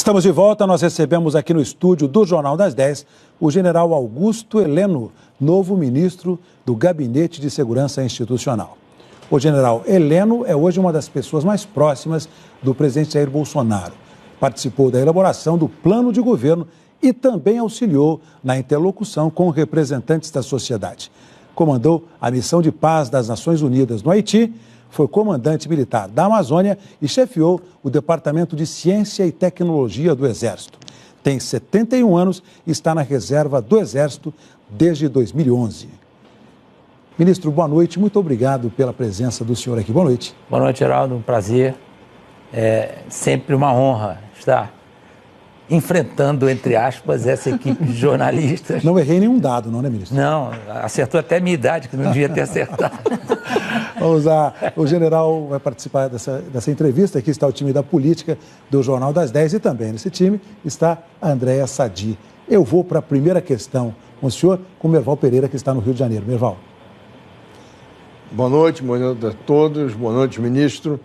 Estamos de volta, nós recebemos aqui no estúdio do Jornal das 10 o general Augusto Heleno, novo ministro do Gabinete de Segurança Institucional. O general Heleno é hoje uma das pessoas mais próximas do presidente Jair Bolsonaro. Participou da elaboração do plano de governo e também auxiliou na interlocução com representantes da sociedade. Comandou a missão de paz das Nações Unidas no Haiti, foi comandante militar da Amazônia e chefiou o Departamento de Ciência e Tecnologia do Exército. Tem 71 anos e está na reserva do Exército desde 2011. Ministro, boa noite. Muito obrigado pela presença do senhor aqui. Boa noite. Boa noite, Geraldo. Um prazer. É sempre uma honra estar enfrentando, entre aspas, essa equipe de jornalistas. Não errei nenhum dado, não, né, ministro? Não, acertou até a minha idade, que não devia ter acertado. Vamos lá, o general vai participar dessa entrevista. Aqui está o time da política do Jornal das 10 e também nesse time está a Andréa Sadi. Eu vou para a primeira questão com o senhor, com o Merval Pereira, que está no Rio de Janeiro. Merval. Boa noite a todos, boa noite, ministro.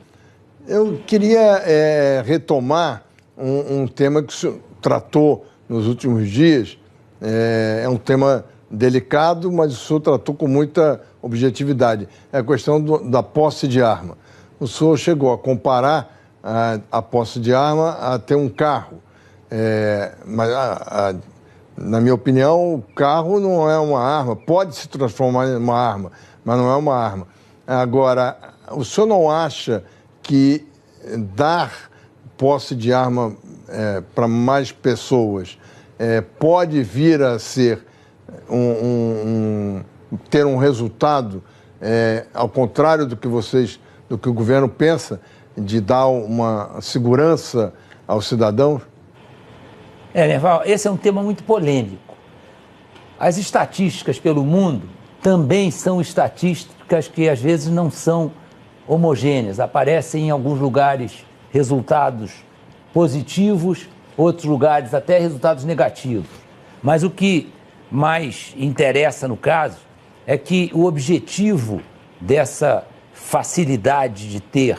Eu queria retomar um tema que o senhor tratou nos últimos dias. É um tema delicado, mas o senhor tratou com muita objetividade. É a questão da posse de arma. O senhor chegou a comparar a posse de arma a ter um carro. Mas, na minha opinião, o carro não é uma arma. Pode se transformar em uma arma, mas não é uma arma. Agora, o senhor não acha que dar posse de arma para mais pessoas pode vir a ser ter um resultado ao contrário do que o governo pensa, de dar uma segurança aos cidadãos? Merval, esse é um tema muito polêmico. As estatísticas pelo mundo também são estatísticas que às vezes não são homogêneas. Aparecem em alguns lugares resultados positivos, outros lugares até resultados negativos. Mas o que mais interessa no caso é que o objetivo dessa facilidade de ter,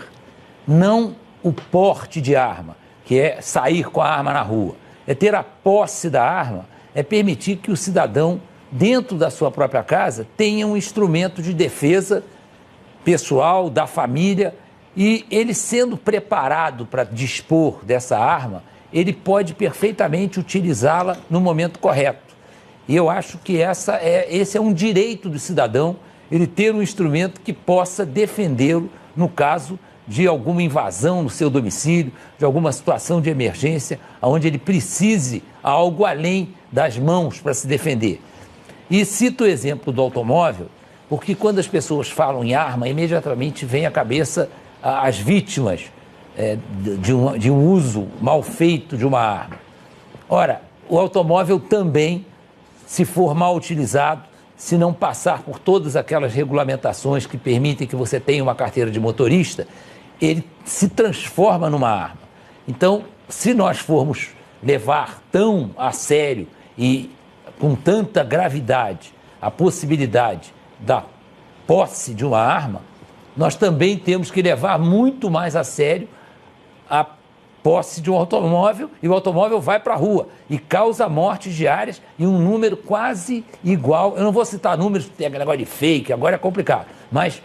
não o porte de arma, que é sair com a arma na rua, é ter a posse da arma, é permitir que o cidadão, dentro da sua própria casa, tenha um instrumento de defesa pessoal, da família. E ele sendo preparado para dispor dessa arma, ele pode perfeitamente utilizá-la no momento correto. E eu acho que esse é um direito do cidadão, ele ter um instrumento que possa defendê-lo no caso de alguma invasão no seu domicílio, de alguma situação de emergência, onde ele precise algo além das mãos para se defender. E cito o exemplo do automóvel, porque quando as pessoas falam em arma, imediatamente vem à cabeça as vítimas de um uso mal feito de uma arma. Ora, o automóvel também, se for mal utilizado, se não passar por todas aquelas regulamentações que permitem que você tenha uma carteira de motorista, ele se transforma numa arma. Então, se nós formos levar tão a sério e com tanta gravidade a possibilidade da posse de uma arma, nós também temos que levar muito mais a sério a posse de um automóvel, e o automóvel vai para a rua e causa mortes diárias em um número quase igual. Eu não vou citar números, tem aquele negócio de fake, agora é complicado, mas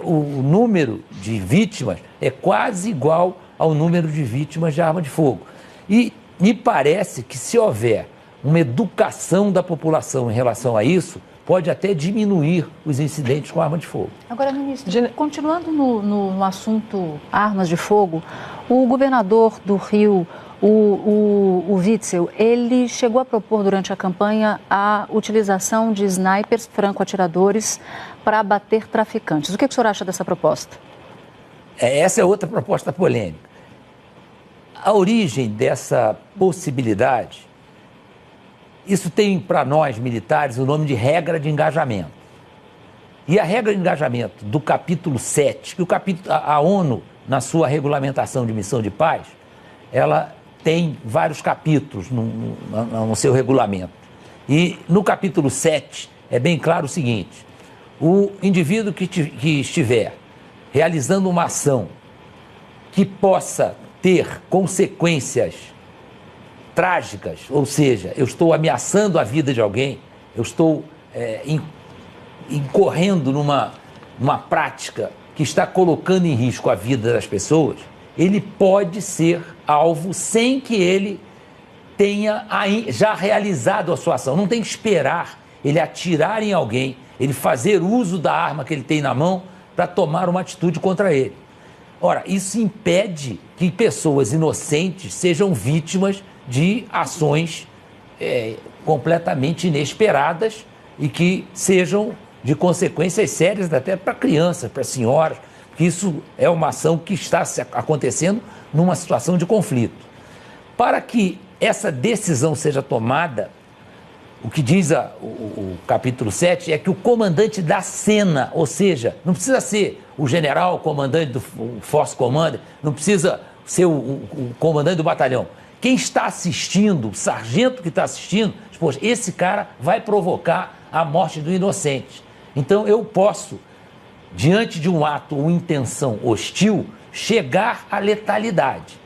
o número de vítimas é quase igual ao número de vítimas de arma de fogo. E me parece que se houver uma educação da população em relação a isso, pode até diminuir os incidentes com arma de fogo. Agora, ministro, continuando no assunto armas de fogo, o governador do Rio, o Witzel, ele chegou a propor durante a campanha a utilização de snipers franco-atiradores para abater traficantes. O que o senhor acha dessa proposta? Essa é outra proposta polêmica. A origem dessa possibilidade, isso tem para nós militares o nome de regra de engajamento. E a regra de engajamento do capítulo 7, que a ONU, na sua regulamentação de missão de paz, ela tem vários capítulos no seu regulamento. E no capítulo 7 é bem claro o seguinte: o indivíduo que estiver realizando uma ação que possa ter consequências trágicas, ou seja, eu estou ameaçando a vida de alguém, eu estou incorrendo numa prática que está colocando em risco a vida das pessoas, ele pode ser alvo sem que ele tenha já realizado a sua ação. Não tem que esperar ele atirar em alguém, ele fazer uso da arma que ele tem na mão para tomar uma atitude contra ele. Ora, isso impede que pessoas inocentes sejam vítimas de ações completamente inesperadas e que sejam de consequências sérias até para crianças, para senhoras, porque isso é uma ação que está acontecendo numa situação de conflito. Para que essa decisão seja tomada, o que diz o capítulo 7 é que o comandante da cena, ou seja, não precisa ser o general, o comandante do Force Commander, não precisa ser o comandante do batalhão. Quem está assistindo, o sargento que está assistindo, poxa, esse cara vai provocar a morte do inocente. Então eu posso, diante de um ato ou intenção hostil, chegar à letalidade.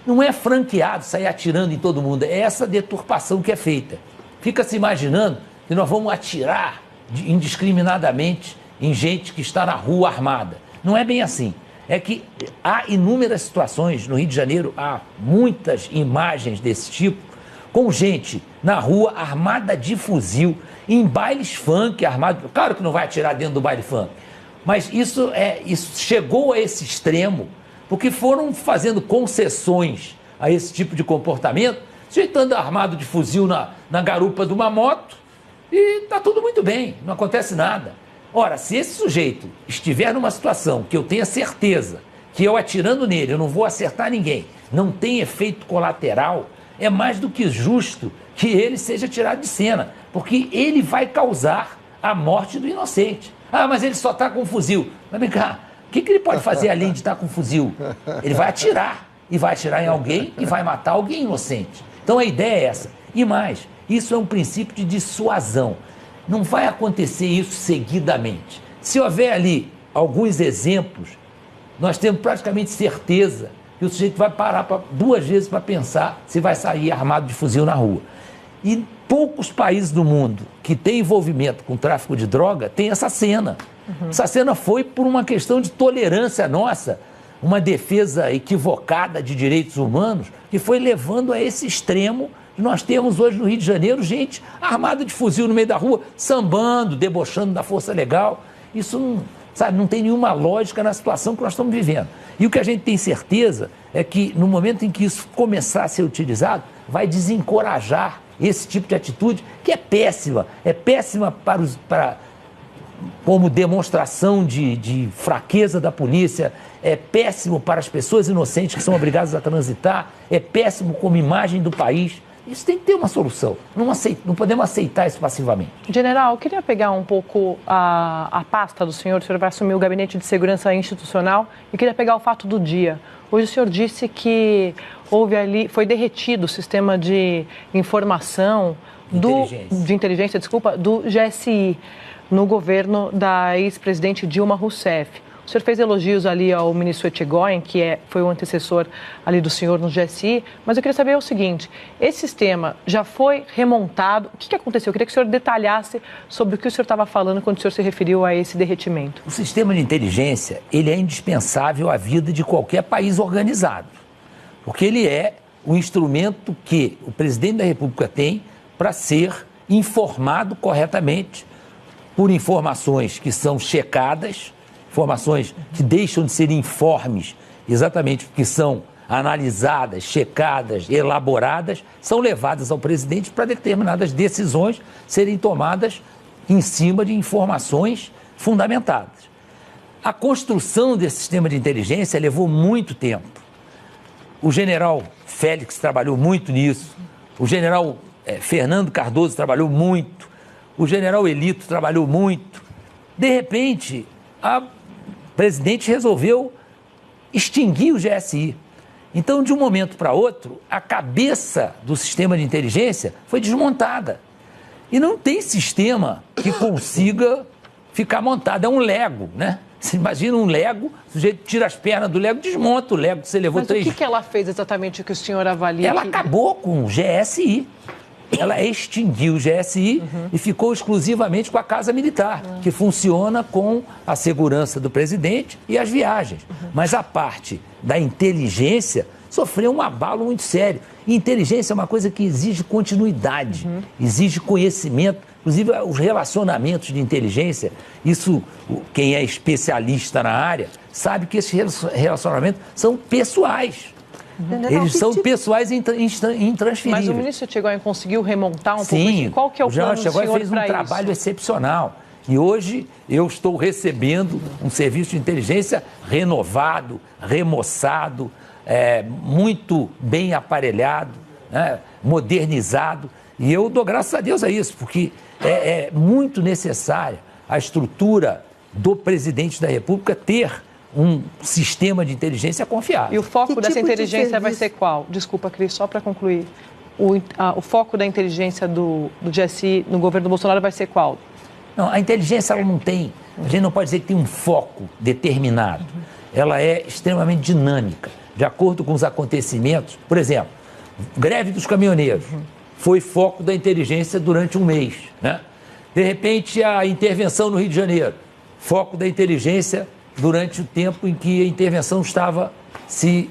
Não é franqueado sair atirando em todo mundo, é essa deturpação que é feita. Fica se imaginando que nós vamos atirar indiscriminadamente em gente que está na rua armada. Não é bem assim. É que há inúmeras situações, no Rio de Janeiro há muitas imagens desse tipo, com gente na rua armada de fuzil, em bailes funk armado. Claro que não vai atirar dentro do baile funk, mas isso chegou a esse extremo, porque foram fazendo concessões a esse tipo de comportamento, sujeitando armado de fuzil na garupa de uma moto, e está tudo muito bem, não acontece nada. Ora, se esse sujeito estiver numa situação que eu tenha certeza que eu atirando nele, eu não vou acertar ninguém, não tem efeito colateral, é mais do que justo que ele seja tirado de cena, porque ele vai causar a morte do inocente. Ah, mas ele só está com um fuzil. Mas vem cá, o que ele pode fazer além de estar com um fuzil? Ele vai atirar, e vai atirar em alguém e vai matar alguém inocente. Então a ideia é essa. E mais, isso é um princípio de dissuasão. Não vai acontecer isso seguidamente. Se houver ali alguns exemplos, nós temos praticamente certeza que o sujeito vai parar duas vezes para pensar se vai sair armado de fuzil na rua. E poucos países do mundo que têm envolvimento com tráfico de droga têm essa cena. Essa cena foi por uma questão de tolerância nossa, uma defesa equivocada de direitos humanos, que foi levando a esse extremo que nós temos hoje no Rio de Janeiro, gente armada de fuzil no meio da rua, sambando, debochando da força legal. Isso não tem nenhuma lógica na situação que nós estamos vivendo. E o que a gente tem certeza é que no momento em que isso começar a ser utilizado, vai desencorajar esse tipo de atitude, que é péssima como demonstração de fraqueza da polícia, é péssimo para as pessoas inocentes que são obrigadas a transitar, é péssimo como imagem do país. Isso tem que ter uma solução. Não podemos aceitar isso passivamente. General, eu queria pegar um pouco a pasta do senhor. O senhor vai assumir o Gabinete de Segurança Institucional e queria pegar o fato do dia. Hoje o senhor disse que foi derretido o sistema de informação de inteligência, do GSI, no governo da ex-presidente Dilma Rousseff. O senhor fez elogios ali ao ministro Etchegoyen, que foi o antecessor ali do senhor no GSI, mas eu queria saber o seguinte, esse sistema já foi remontado? O que aconteceu? Eu queria que o senhor detalhasse sobre o que o senhor estava falando quando o senhor se referiu a esse derretimento. O sistema de inteligência, ele é indispensável à vida de qualquer país organizado, porque ele é o instrumento que o presidente da República tem para ser informado corretamente por informações que são checadas, informações que deixam de ser informes, exatamente porque são analisadas, checadas, elaboradas, são levadas ao presidente para determinadas decisões serem tomadas em cima de informações fundamentadas. A construção desse sistema de inteligência levou muito tempo. O general Félix trabalhou muito nisso, o general Fernando Cardoso trabalhou muito, o general Elito trabalhou muito. De repente, o presidente resolveu extinguir o GSI. Então, de um momento para outro, a cabeça do sistema de inteligência foi desmontada. E não tem sistema que consiga ficar montado. É um Lego, né? Você imagina um Lego, o sujeito tira as pernas do Lego, desmonta o Lego que você levou Mas 3 o que ela fez exatamente que o senhor avalia? Ela acabou com o GSI. Ela extinguiu o GSI e ficou exclusivamente com a Casa Militar, que funciona com a segurança do presidente e as viagens. Mas a parte da inteligência sofreu um abalo muito sério. E inteligência é uma coisa que exige continuidade, exige conhecimento, inclusive os relacionamentos de inteligência. Isso, quem é especialista na área, sabe que esses relacionamentos são pessoais. Eles são pessoais e intransferíveis. Mas o ministro Tchegoin conseguiu remontar um pouco Sim, isso? Qual que é o plano do senhor para isso? fez um trabalho excepcional. E hoje eu estou recebendo um serviço de inteligência renovado, remoçado, muito bem aparelhado, né, modernizado. E eu dou graças a Deus a isso, porque é muito necessária a estrutura do presidente da República ter um sistema de inteligência confiável. E o foco dessa inteligência vai ser qual? Desculpa, Cris, só para concluir. O foco da inteligência do GSI no governo Bolsonaro vai ser qual? Não, a inteligência ela não tem, a gente não pode dizer que tem um foco determinado. Ela é extremamente dinâmica, de acordo com os acontecimentos. Por exemplo, greve dos caminhoneiros foi foco da inteligência durante um mês, né? De repente, a intervenção no Rio de Janeiro, foco da inteligência durante o tempo em que a intervenção estava se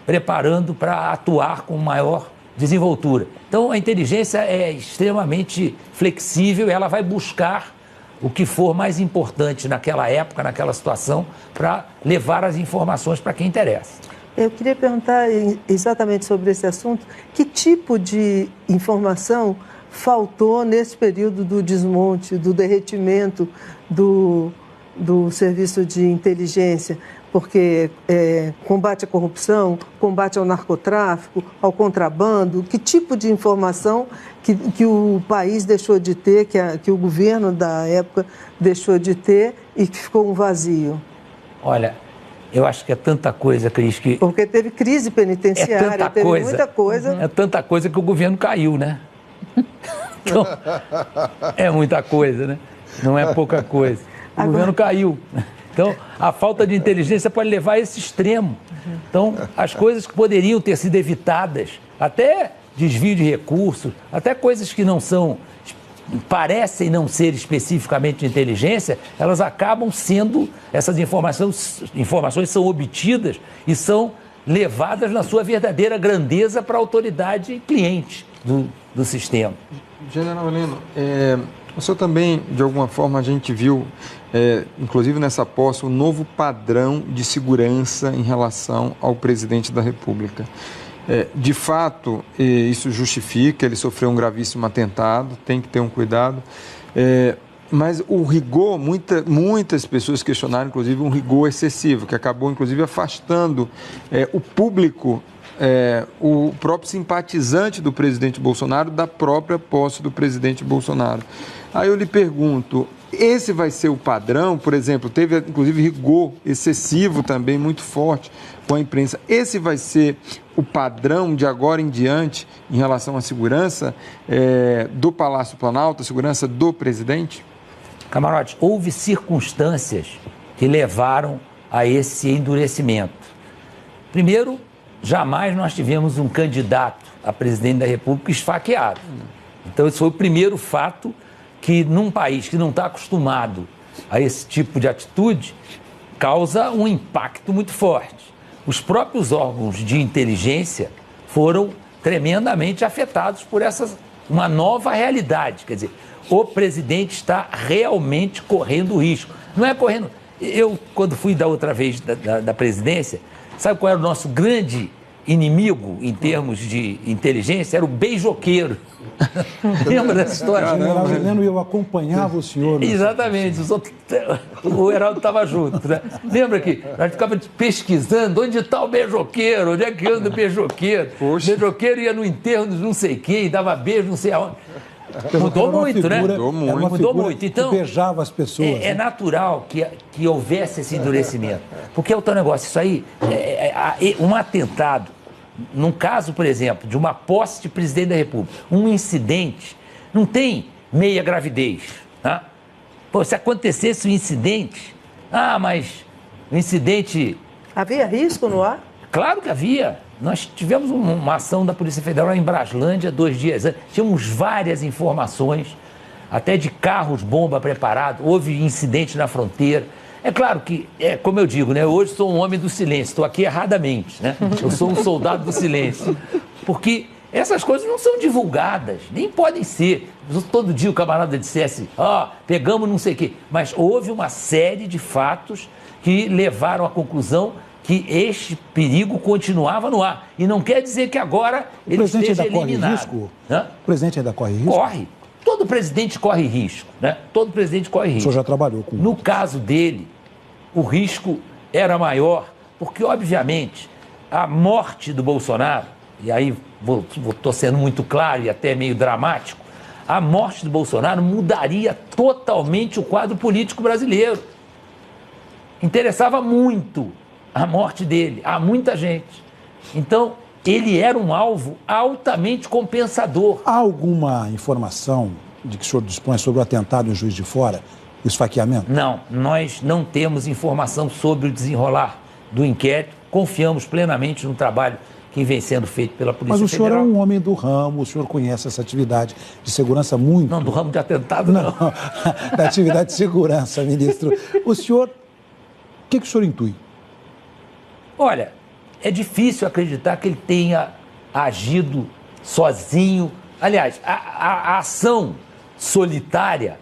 preparando para atuar com maior desenvoltura. Então, a inteligência é extremamente flexível, ela vai buscar o que for mais importante naquela época, naquela situação, para levar as informações para quem interessa. Eu queria perguntar exatamente sobre esse assunto, que tipo de informação faltou nesse período do desmonte, do derretimento do serviço de inteligência, porque combate à corrupção, combate ao narcotráfico, ao contrabando, que tipo de informação que o país deixou de ter, que o governo da época deixou de ter e que ficou um vazio? Olha, eu acho que é tanta coisa, Cris, que... Porque teve crise penitenciária, teve muita coisa. É tanta coisa que o governo caiu, né? Então, é muita coisa, né? Não é pouca coisa. O governo caiu. Então, a falta de inteligência pode levar a esse extremo. Então, as coisas que poderiam ter sido evitadas, até desvio de recursos, até coisas que não são, parecem não ser especificamente de inteligência, elas acabam sendo, essas informações são obtidas e são levadas na sua verdadeira grandeza para a autoridade cliente do sistema. General Heleno, o senhor também, de alguma forma, a gente viu, inclusive nessa posse, um novo padrão de segurança em relação ao presidente da República. De fato, isso justifica, ele sofreu um gravíssimo atentado, tem que ter um cuidado, mas o rigor, muitas pessoas questionaram, inclusive, um rigor excessivo, que acabou, inclusive, afastando o público, o próprio simpatizante do presidente Bolsonaro da própria posse do presidente Bolsonaro. Aí eu lhe pergunto, esse vai ser o padrão? Por exemplo, teve inclusive rigor excessivo também, muito forte com a imprensa. Esse vai ser o padrão de agora em diante em relação à segurança do Palácio Planalto, a segurança do presidente? Camarote, houve circunstâncias que levaram a esse endurecimento. Primeiro, jamais nós tivemos um candidato a presidente da República esfaqueado. Então, esse foi o primeiro fato que, num país que não está acostumado a esse tipo de atitude, causa um impacto muito forte. Os próprios órgãos de inteligência foram tremendamente afetados por uma nova realidade. Quer dizer, o presidente está realmente correndo risco. Não é correndo... Eu, quando fui da outra vez da presidência, sabe qual era o nosso grande inimigo em termos de inteligência? Era o beijoqueiro. Lembra dessa história? General Heleno, eu acompanhava o senhor. Exatamente. O Heraldo estava junto. Né? Lembra que a gente ficava pesquisando onde está o beijoqueiro, onde é que anda o beijoqueiro. Poxa. O beijoqueiro ia no enterro de não sei quem, dava beijo não sei aonde. Mudou muito, né? Mudou muito. Então, que beijava as pessoas. É natural que houvesse esse endurecimento. Porque é o teu negócio. Isso aí, um atentado, num caso, por exemplo, de uma posse de presidente da República, um incidente, não tem meia gravidez. Tá? Pô, se acontecesse um incidente, mas o incidente... Havia risco no ar? Claro que havia. Nós tivemos uma ação da Polícia Federal em Braslândia 2 dias antes. Tínhamos várias informações, até de carros-bomba preparados. Houve incidente na fronteira. É claro que, como eu digo, né, hoje sou um homem do silêncio, estou aqui erradamente, né? Eu sou um soldado do silêncio. Porque essas coisas não são divulgadas, nem podem ser. Todo dia o camarada dissesse, pegamos não sei o quê. Mas houve uma série de fatos que levaram à conclusão que este perigo continuava no ar. E não quer dizer que agora ele esteja eliminado. Risco? O presidente ainda corre risco? Corre. Todo presidente corre risco, né? Todo presidente corre risco. O senhor já trabalhou com... No caso dele, o risco era maior, porque, obviamente, a morte do Bolsonaro, e aí estou sendo muito claro e até meio dramático, a morte do Bolsonaro mudaria totalmente o quadro político brasileiro. Interessava muito a morte dele, a muita gente. Então, ele era um alvo altamente compensador. Há alguma informação de que o senhor dispõe sobre o atentado em Juiz de Fora, o esfaqueamento? Não, nós não temos informação sobre o desenrolar do inquérito. Confiamos plenamente no trabalho que vem sendo feito pela Polícia Federal. Mas o senhor é um homem do ramo, o senhor conhece essa atividade de segurança muito... Não, do ramo de atentado, não. Da atividade de segurança, ministro. O senhor, o que o senhor intui? Olha, é difícil acreditar que ele tenha agido sozinho. Aliás, a ação solitária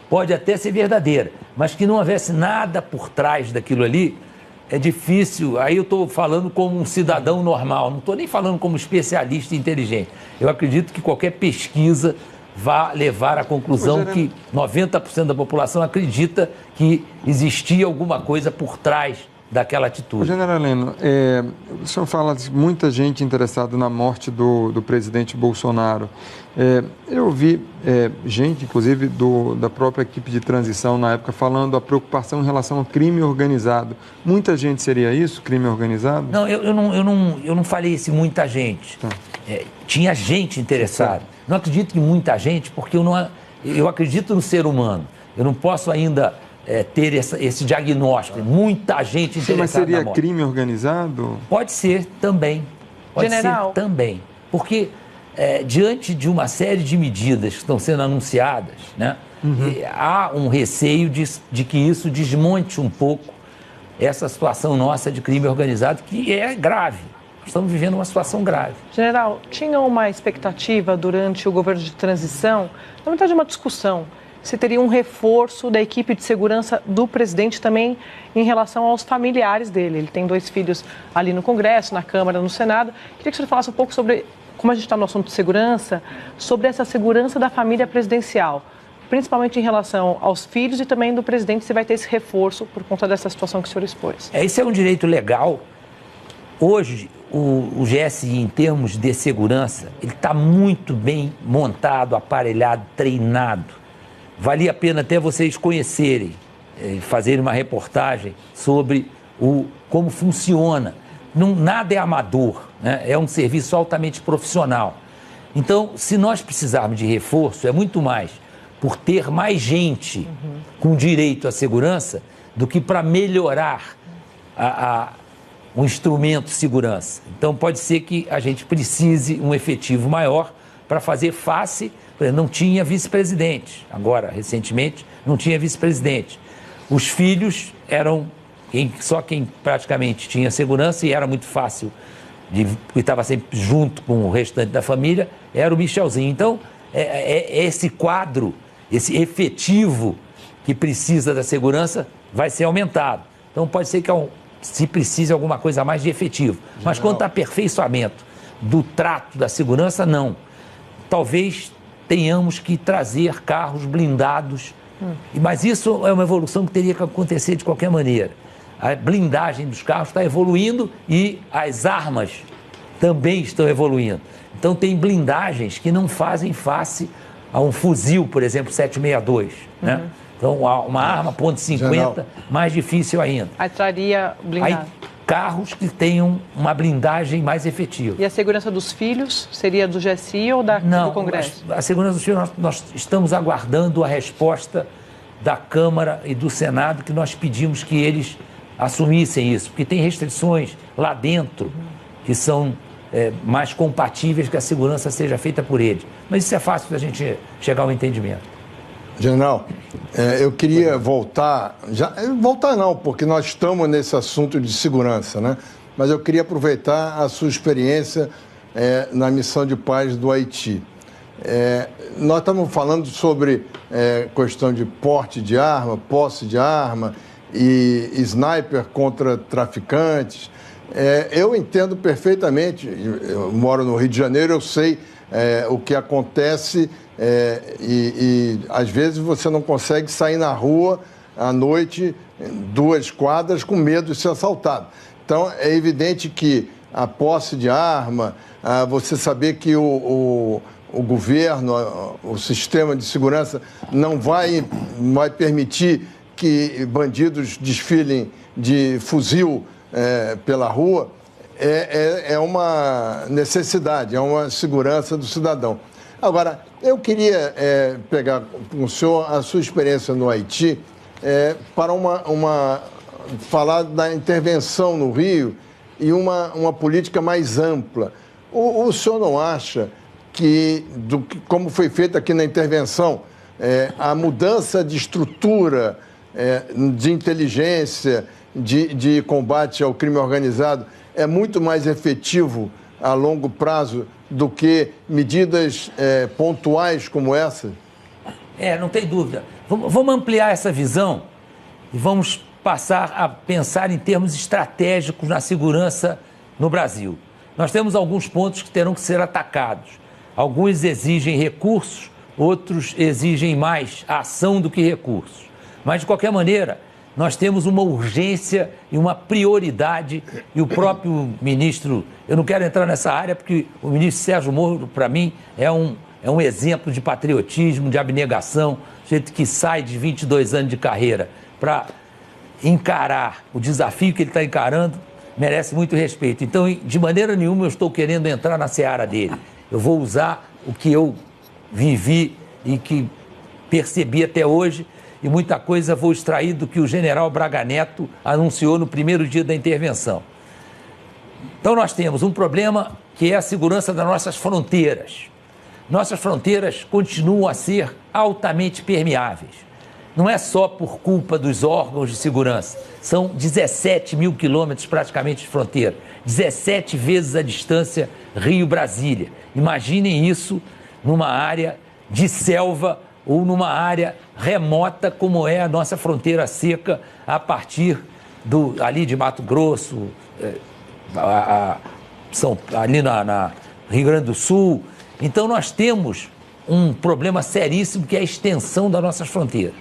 pode até ser verdadeira, mas que não houvesse nada por trás daquilo ali, é difícil. Aí eu estou falando como um cidadão normal, não estou nem falando como especialista inteligente. Eu acredito que qualquer pesquisa vai levar à conclusão que 90% da população acredita que existia alguma coisa por trás daquela atitude. General Heleno, o senhor fala de muita gente interessada na morte do presidente Bolsonaro. Eu vi gente, inclusive, da própria equipe de transição na época, falando a preocupação em relação ao crime organizado. Muita gente seria isso, crime organizado? Não, eu não falei isso, muita gente. Tá. Tinha gente interessada. Não acredito em muita gente, porque eu acredito no ser humano. Eu não posso ainda... ter esse diagnóstico, muita gente interessada. Mas seria crime organizado? Pode ser também. Pode General. ser também. Porque diante de uma série de medidas que estão sendo anunciadas, né, há um receio de que isso desmonte um pouco essa situação nossa de crime organizado, que é grave. Estamos vivendo uma situação grave. General, tinha uma expectativa durante o governo de transição, na verdade uma discussão, se teria um reforço da equipe de segurança do presidente também em relação aos familiares dele. Ele tem 2 filhos ali no Congresso, na Câmara, no Senado. Queria que o senhor falasse um pouco sobre, como a gente está no assunto de segurança, sobre essa segurança da família presidencial, principalmente em relação aos filhos e também do presidente, se vai ter esse reforço por conta dessa situação que o senhor expôs. Esse é um direito legal. Hoje, o GSI, em termos de segurança, ele está muito bem montado, aparelhado, treinado. Valia a pena até vocês conhecerem, fazerem uma reportagem sobre como funciona. Nada é amador, né? É um serviço altamente profissional. Então, se nós precisarmos de reforço, é muito mais por ter mais gente com direito à segurança do que para melhorar um instrumento de segurança. Então, pode ser que a gente precise um efetivo maior para fazer face. Não tinha vice-presidente, agora, recentemente, não tinha vice-presidente. Os filhos eram só quem praticamente tinha segurança e era muito fácil, porque estava sempre junto com o restante da família, era o Michelzinho. Então, esse quadro, esse efetivo que precisa da segurança vai ser aumentado. Então, pode ser que se precise alguma coisa a mais de efetivo. Mas quanto a aperfeiçoamento do trato da segurança, não. Talvez tenhamos que trazer carros blindados. Mas isso é uma evolução que teria que acontecer de qualquer maneira. A blindagem dos carros está evoluindo e as armas também estão evoluindo. Então, tem blindagens que não fazem face a um fuzil, por exemplo, 762, né? Então, uma arma .50, mais difícil ainda. Aí traria blindado. Carros que tenham uma blindagem mais efetiva. E a segurança dos filhos seria do GSI ou do Congresso? A segurança dos filhos, nós estamos aguardando a resposta da Câmara e do Senado que nós pedimos que eles assumissem isso, porque tem restrições lá dentro que são mais compatíveis que a segurança seja feita por eles. Mas isso é fácil da gente chegar ao entendimento. General, eu queria voltar não, porque nós estamos nesse assunto de segurança, né? Mas eu queria aproveitar a sua experiência na missão de paz do Haiti. Nós estamos falando sobre questão de porte de arma, posse de arma e sniper contra traficantes. Eu entendo perfeitamente, eu moro no Rio de Janeiro, eu sei o que acontece e às vezes você não consegue sair na rua à noite, 2 quadras, com medo de ser assaltado. Então, é evidente que a posse de arma, você saber que o governo, o sistema de segurança não vai permitir que bandidos desfilem de fuzil pela rua, é uma necessidade, é uma segurança do cidadão. Agora, eu queria pegar com o senhor a sua experiência no Haiti para falar da intervenção no Rio e uma política mais ampla. O senhor não acha que, como foi feito aqui na intervenção, a mudança de estrutura, de inteligência, de combate ao crime organizado é muito mais efetivo a longo prazo do que medidas pontuais como essa? Não tem dúvida. Vamos ampliar essa visão e vamos passar a pensar em termos estratégicos na segurança no Brasil. Nós temos alguns pontos que terão que ser atacados. Alguns exigem recursos, outros exigem mais ação do que recursos. Mas, de qualquer maneira, nós temos uma urgência e uma prioridade, e o próprio ministro, eu não quero entrar nessa área porque o ministro Sérgio Moro, para mim, é um exemplo de patriotismo, de abnegação, gente que sai de 22 anos de carreira para encarar o desafio que ele está encarando, merece muito respeito. Então, de maneira nenhuma eu estou querendo entrar na seara dele. Eu vou usar o que eu vivi e que percebi até hoje, e muita coisa vou extrair do que o general Braga Neto anunciou no primeiro dia da intervenção. Então nós temos um problema que é a segurança das nossas fronteiras. Nossas fronteiras continuam a ser altamente permeáveis. Não é só por culpa dos órgãos de segurança, são 17 mil quilômetros praticamente de fronteira, 17 vezes a distância Rio-Brasília. Imaginem isso numa área de selva ou numa área remota como é a nossa fronteira seca a partir ali de Mato Grosso, ali na Rio Grande do Sul. Então nós temos um problema seríssimo que é a extensão das nossas fronteiras.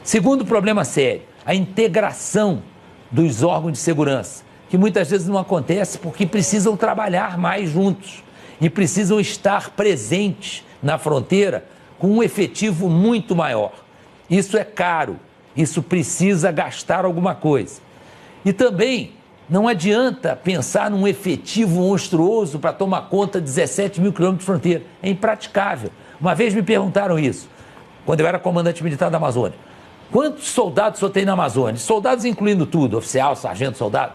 Segundo problema sério, a integração dos órgãos de segurança, que muitas vezes não acontece porque precisam trabalhar mais juntos e precisam estar presentes na fronteira com um efetivo muito maior. Isso é caro, isso precisa gastar alguma coisa. E também não adianta pensar num efetivo monstruoso para tomar conta de 17 mil quilômetros de fronteira. É impraticável. Uma vez me perguntaram isso, quando eu era comandante militar da Amazônia. Quantos soldados o senhor tem na Amazônia? Soldados incluindo tudo, oficial, sargento, soldado.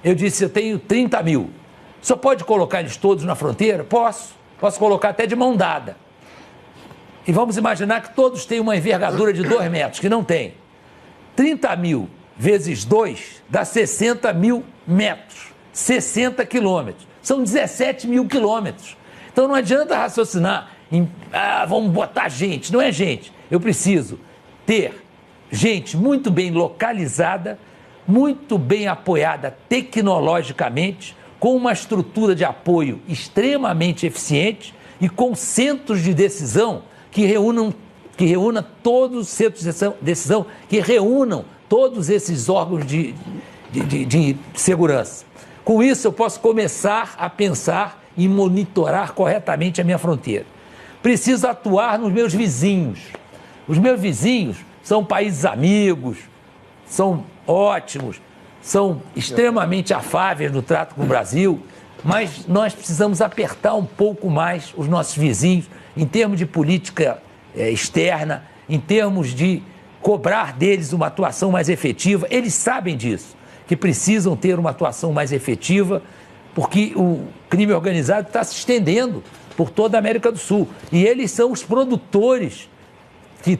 Eu disse, eu tenho 30 mil. O senhor pode colocar eles todos na fronteira? Posso. Posso colocar até de mão dada. E vamos imaginar que todos têm uma envergadura de 2 metros, que não tem. 30 mil vezes 2 dá 60 mil metros, 60 quilômetros. São 17 mil quilômetros. Então não adianta raciocinar em, vamos botar gente. Não é gente. Eu preciso ter gente muito bem localizada, muito bem apoiada tecnologicamente, com uma estrutura de apoio extremamente eficiente e com centros de decisão que reúna todos os centros de decisão, que reúnam todos esses órgãos de segurança. Com isso, eu posso começar a pensar e monitorar corretamente a minha fronteira. Preciso atuar nos meus vizinhos. Os meus vizinhos são países amigos, são ótimos, são extremamente afáveis no trato com o Brasil, mas nós precisamos apertar um pouco mais os nossos vizinhos em termos de política externa, em termos de cobrar deles uma atuação mais efetiva. Eles sabem disso, que precisam ter uma atuação mais efetiva, porque o crime organizado está se estendendo por toda a América do Sul. E eles são os produtores que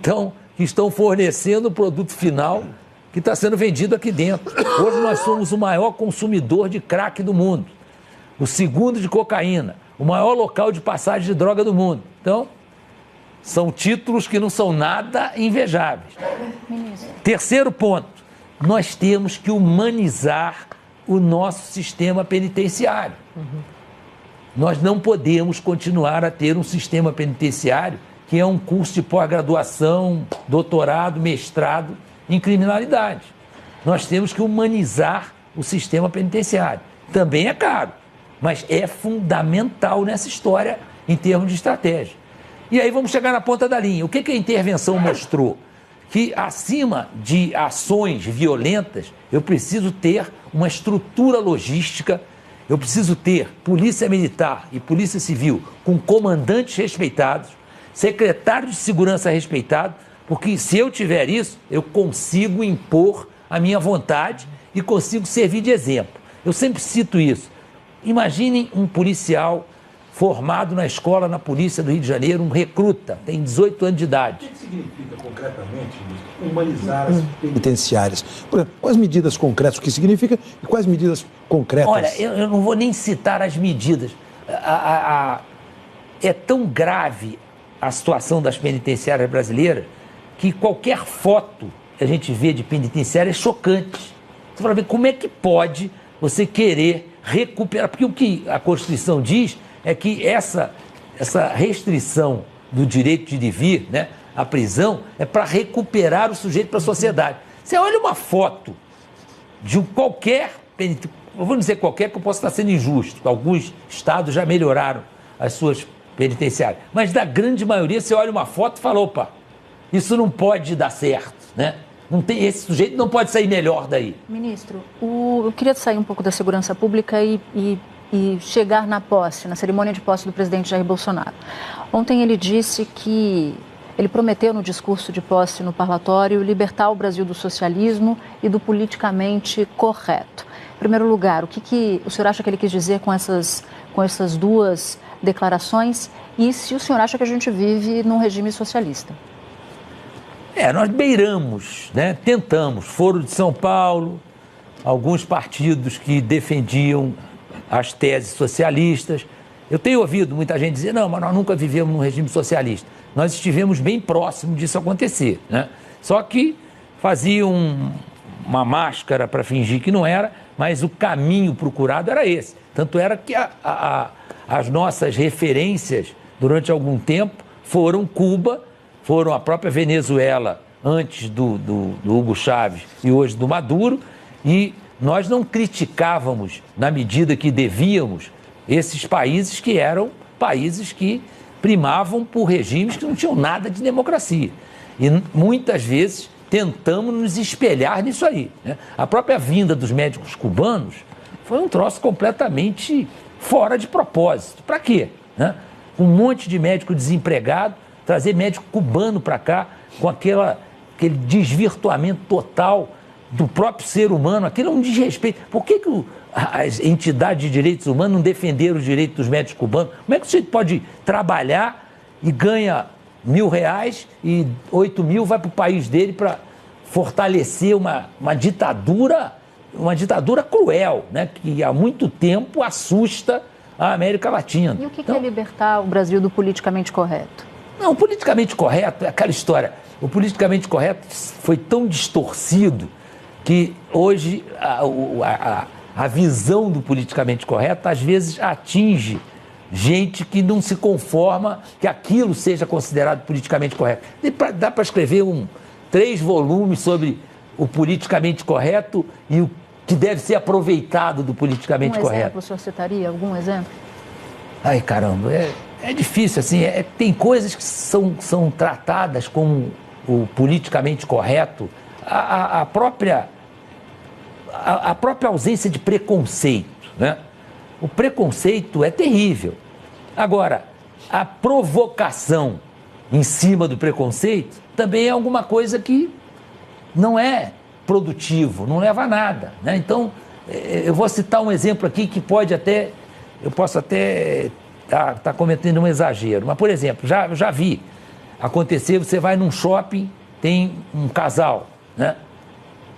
estão fornecendo o produto final que está sendo vendido aqui dentro. Hoje nós somos o maior consumidor de crack do mundo, o segundo de cocaína, o maior local de passagem de droga do mundo. Então, são títulos que não são nada invejáveis. Terceiro ponto, nós temos que humanizar o nosso sistema penitenciário. Nós não podemos continuar a ter um sistema penitenciário que é um curso de pós-graduação, doutorado, mestrado em criminalidade. Nós temos que humanizar o sistema penitenciário. Também é caro, mas é fundamental nessa história em termos de estratégia. E aí vamos chegar na ponta da linha. O que a intervenção mostrou? Que acima de ações violentas, eu preciso ter uma estrutura logística, eu preciso ter polícia militar e polícia civil com comandantes respeitados, secretário de segurança respeitado, porque se eu tiver isso, eu consigo impor a minha vontade e consigo servir de exemplo. Eu sempre cito isso. Imaginem um policial formado na escola, na polícia do Rio de Janeiro, um recruta, tem 18 anos de idade. O que significa concretamente humanizar as penitenciárias? Por exemplo, quais medidas concretas, o que significa e quais medidas concretas? Olha, eu não vou nem citar as medidas. É tão grave a situação das penitenciárias brasileiras que qualquer foto que a gente vê de penitenciária é chocante. Você fala, como é que pode você querer recuperar? Porque o que a Constituição diz é que essa restrição do direito de vir, né, à prisão, é para recuperar o sujeito para a sociedade. Você olha uma foto de qualquer penitenciário, vamos dizer qualquer, que eu posso estar sendo injusto, alguns estados já melhoraram as suas penitenciárias, mas da grande maioria você olha uma foto e fala, opa, isso não pode dar certo, né? Não tem, esse sujeito não pode sair melhor daí. Ministro, eu queria sair um pouco da segurança pública e chegar na posse, na cerimônia de posse do presidente Jair Bolsonaro. Ontem ele disse que ele prometeu no discurso de posse no parlatório libertar o Brasil do socialismo e do politicamente correto. Em primeiro lugar, o que o senhor acha que ele quis dizer com essas duas declarações e se o senhor acha que a gente vive num regime socialista? Nós beiramos, né? Tentamos. Foro de São Paulo, alguns partidos que defendiam as teses socialistas. Eu tenho ouvido muita gente dizer, não, mas nós nunca vivemos num regime socialista. Nós estivemos bem próximo disso acontecer, né? Só que faziam uma máscara para fingir que não era, mas o caminho procurado era esse. Tanto era que as nossas referências, durante algum tempo, foram Cuba, foram a própria Venezuela, antes do Hugo Chávez e hoje do Maduro, e nós não criticávamos, na medida que devíamos, esses países que eram países que primavam por regimes que não tinham nada de democracia. E muitas vezes tentamos nos espelhar nisso aí, né? A própria vinda dos médicos cubanos foi um troço completamente fora de propósito. Para quê, né? Um monte de médico desempregado, trazer médico cubano para cá com aquele desvirtuamento total do próprio ser humano, aquilo é um desrespeito. Por que as entidades de direitos humanos não defenderam os direitos dos médicos cubanos? Como é que você pode trabalhar e ganha R$1.000 e 8 mil vai para o país dele para fortalecer uma ditadura cruel, né, que há muito tempo assusta a América Latina. E o que é libertar o Brasil do politicamente correto? Não, o politicamente correto é aquela história. O politicamente correto foi tão distorcido que hoje a visão do politicamente correto às vezes atinge gente que não se conforma que aquilo seja considerado politicamente correto. Dá para escrever 3 volumes sobre o politicamente correto e o que deve ser aproveitado do politicamente correto. Exemplo, o senhor citaria algum exemplo? Ai, caramba, é difícil, assim, tem coisas que são tratadas como o politicamente correto, a própria ausência de preconceito, né? O preconceito é terrível. Agora, a provocação em cima do preconceito também é alguma coisa que não é produtivo, não leva a nada, né? Então, eu vou citar um exemplo aqui que eu posso até estar cometendo um exagero, mas, por exemplo, já vi acontecer, você vai num shopping, tem um casal, né?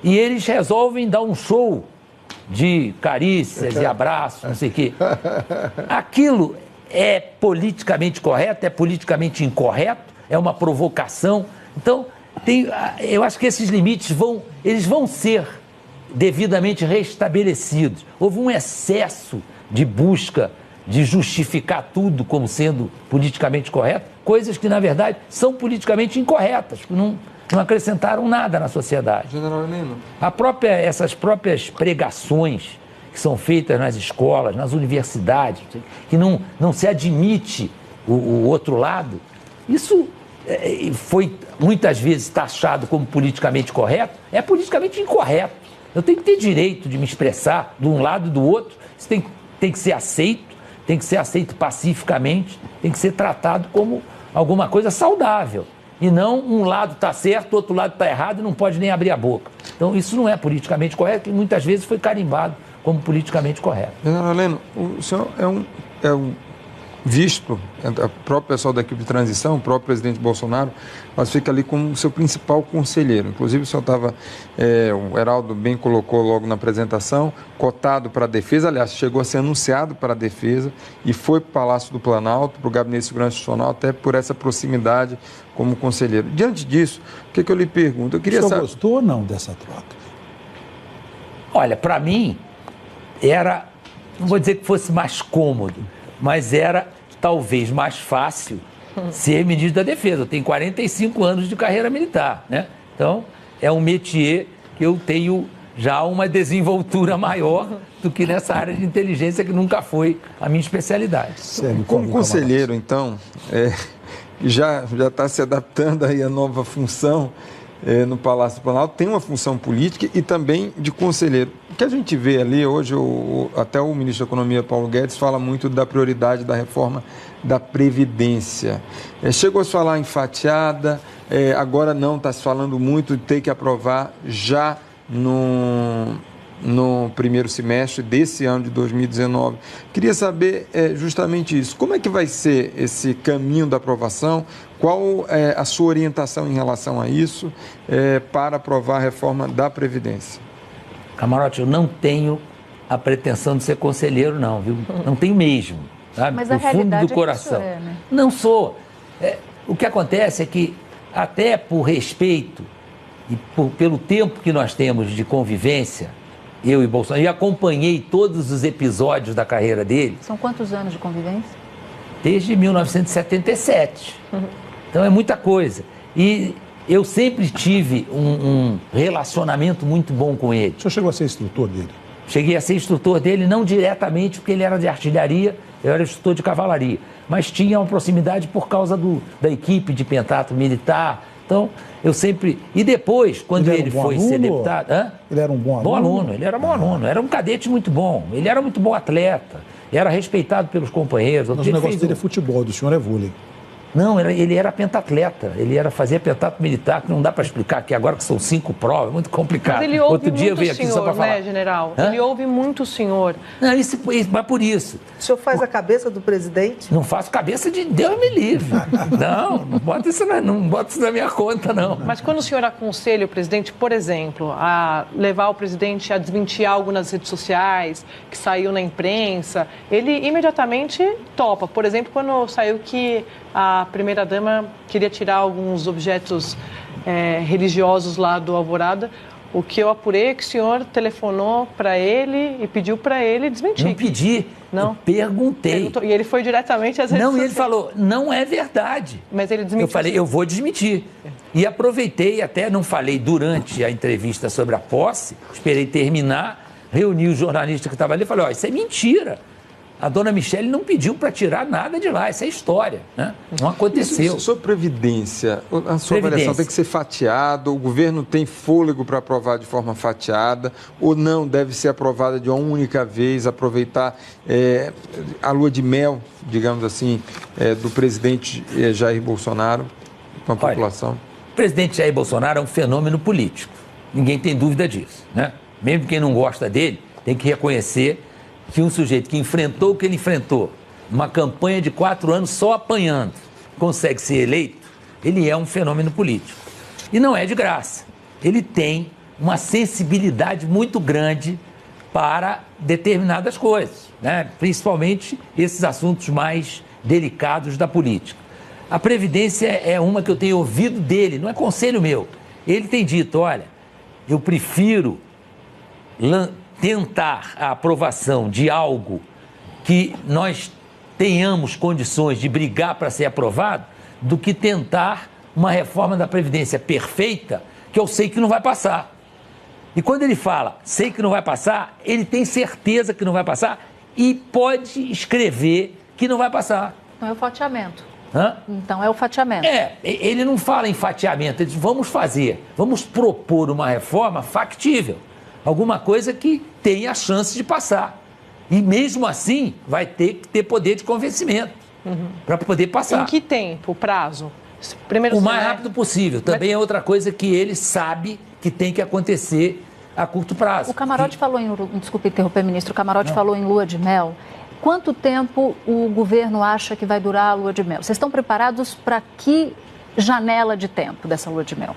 E eles resolvem dar um show de carícias e abraços, não sei o quê. Aquilo é politicamente correto, é politicamente incorreto, é uma provocação. Então, eu acho que esses limites vão ser devidamente restabelecidos. Houve um excesso de busca de justificar tudo como sendo politicamente correto, coisas que, na verdade, são politicamente incorretas, que não acrescentaram nada na sociedade. General Heleno. Essas próprias pregações que são feitas nas escolas, nas universidades, que não se admite o outro lado, isso foi muitas vezes taxado como politicamente correto, é politicamente incorreto. Eu tenho que ter direito de me expressar de um lado e do outro, isso tem que ser aceito pacificamente, tem que ser tratado como alguma coisa saudável. E não um lado está certo, o outro lado está errado e não pode nem abrir a boca. Então, isso não é politicamente correto e muitas vezes foi carimbado como politicamente correto. General Heleno, o senhor é um visto, o próprio pessoal da equipe de transição, o próprio presidente Bolsonaro, mas fica ali como seu principal conselheiro. Inclusive, o senhor estava, o Heraldo bem colocou logo na apresentação, cotado para a defesa, aliás, chegou a ser anunciado para a defesa e foi para o Palácio do Planalto, para o Gabinete de Segurança Institucional, até por essa proximidade como conselheiro. Diante disso, o que eu lhe pergunto? Eu queria saber. O senhor gostou ou não dessa troca? Olha, para mim, não vou dizer que fosse mais cômodo, mas era talvez mais fácil ser ministro da Defesa. Eu tenho 45 anos de carreira militar, né? Então, é um métier que eu tenho já uma desenvoltura maior do que nessa área de inteligência, que nunca foi a minha especialidade. Como conselheiro, então, já está se adaptando aí à nova função no Palácio do Planalto, tem uma função política e também de conselheiro. O que a gente vê ali hoje, até o ministro da Economia, Paulo Guedes, fala muito da prioridade da reforma da Previdência. Chegou a se falar em fatiada, agora não, está se falando muito de ter que aprovar já no primeiro semestre desse ano de 2019. Queria saber justamente isso. Como é que vai ser esse caminho da aprovação? Qual é a sua orientação em relação a isso para aprovar a reforma da Previdência? Camarote, eu não tenho a pretensão de ser conselheiro, não, viu? Não tenho mesmo, sabe? Mas no fundo do coração. É, né? Não sou. O que acontece é que, até por respeito e pelo tempo que nós temos de convivência, eu e Bolsonaro, e acompanhei todos os episódios da carreira dele. São quantos anos de convivência? Desde 1977. Então é muita coisa. E eu sempre tive um relacionamento muito bom com ele. O senhor chegou a ser instrutor dele? Cheguei a ser instrutor dele, não diretamente, porque ele era de artilharia, eu era instrutor de cavalaria. Mas tinha uma proximidade por causa da equipe de pentatlo militar. Então, eu sempre... E depois, quando ele foi ser deputado... Ele era um bom aluno? Bom aluno, ele era bom aluno. Era um cadete muito bom. Ele era muito bom atleta. Era respeitado pelos companheiros. Mas o negócio dele é futebol, do senhor é vôlei. Não, ele era pentatleta. Ele fazia pentatlo militar, que não dá para explicar aqui agora, que são 5 provas, muito complicado. Mas ele ouve Outro dia muito veio aqui só para falar. né, general? Hã? Ele ouve muito o senhor. Não, mas por isso. O senhor faz a cabeça do presidente? Não faço cabeça de Deus me livre. Não bota isso na minha conta, não. Mas quando o senhor aconselha o presidente, por exemplo, a levar o presidente a desmentir algo nas redes sociais, que saiu na imprensa, ele imediatamente topa. Por exemplo, quando saiu que a primeira-dama queria tirar alguns objetos religiosos lá do Alvorada, o que eu apurei é que o senhor telefonou para ele e pediu para ele desmentir. Não pedi, não. Eu perguntei. E ele foi diretamente às redes sociais. Não, ele falou, não é verdade. Mas ele desmentiu. Eu falei, eu vou desmentir. E aproveitei, até não falei durante a entrevista sobre a posse, esperei terminar, reuni os jornalistas que estavam ali e falei, isso é mentira. A dona Michele não pediu para tirar nada de lá, isso é história, né? Não aconteceu. Sobre Previdência, a sua avaliação tem que ser fatiada, o governo tem fôlego para aprovar de forma fatiada, ou não deve ser aprovada de uma única vez, aproveitar a lua de mel, digamos assim, do presidente Jair Bolsonaro com a população? Olha, o presidente Jair Bolsonaro é um fenômeno político. Ninguém tem dúvida disso, né? Mesmo quem não gosta dele, tem que reconhecer que um sujeito que enfrentou o que ele enfrentou, uma campanha de 4 anos só apanhando, consegue ser eleito, ele é um fenômeno político. E não é de graça. Ele tem uma sensibilidade muito grande para determinadas coisas, né? Principalmente esses assuntos mais delicados da política. A Previdência é uma que eu tenho ouvido dele, não é conselho meu. Ele tem dito, olha, eu prefiro tentar a aprovação de algo que nós tenhamos condições de brigar para ser aprovado, do que tentar uma reforma da Previdência perfeita, que eu sei que não vai passar. E quando ele fala, sei que não vai passar, ele tem certeza que não vai passar e pode escrever que não vai passar. Então é o fatiamento. Hã? Então é o fatiamento. Ele não fala em fatiamento, ele diz, vamos fazer, vamos propor uma reforma factível, alguma coisa que tenha a chance de passar. E mesmo assim, vai ter que ter poder de convencimento para poder passar. Em que tempo, prazo? O mais rápido possível. Também é outra coisa que ele sabe que tem que acontecer a curto prazo. O Camarote falou desculpe interromper, ministro, o Camarote falou em lua de mel. Quanto tempo o governo acha que vai durar a lua de mel? Vocês estão preparados para que janela de tempo dessa lua de mel?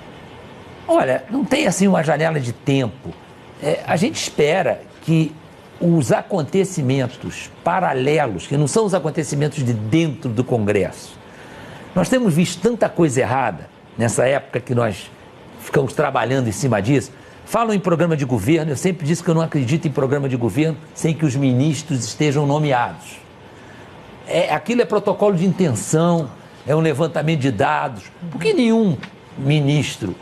Olha, não tem assim uma janela de tempo. A gente espera que os acontecimentos paralelos, que não são os acontecimentos de dentro do Congresso. Nós temos visto tanta coisa errada nessa época que nós ficamos trabalhando em cima disso. Falam em programa de governo, eu sempre disse que eu não acredito em programa de governo sem que os ministros estejam nomeados. Aquilo é protocolo de intenção, é um levantamento de dados. Por que nenhum ministro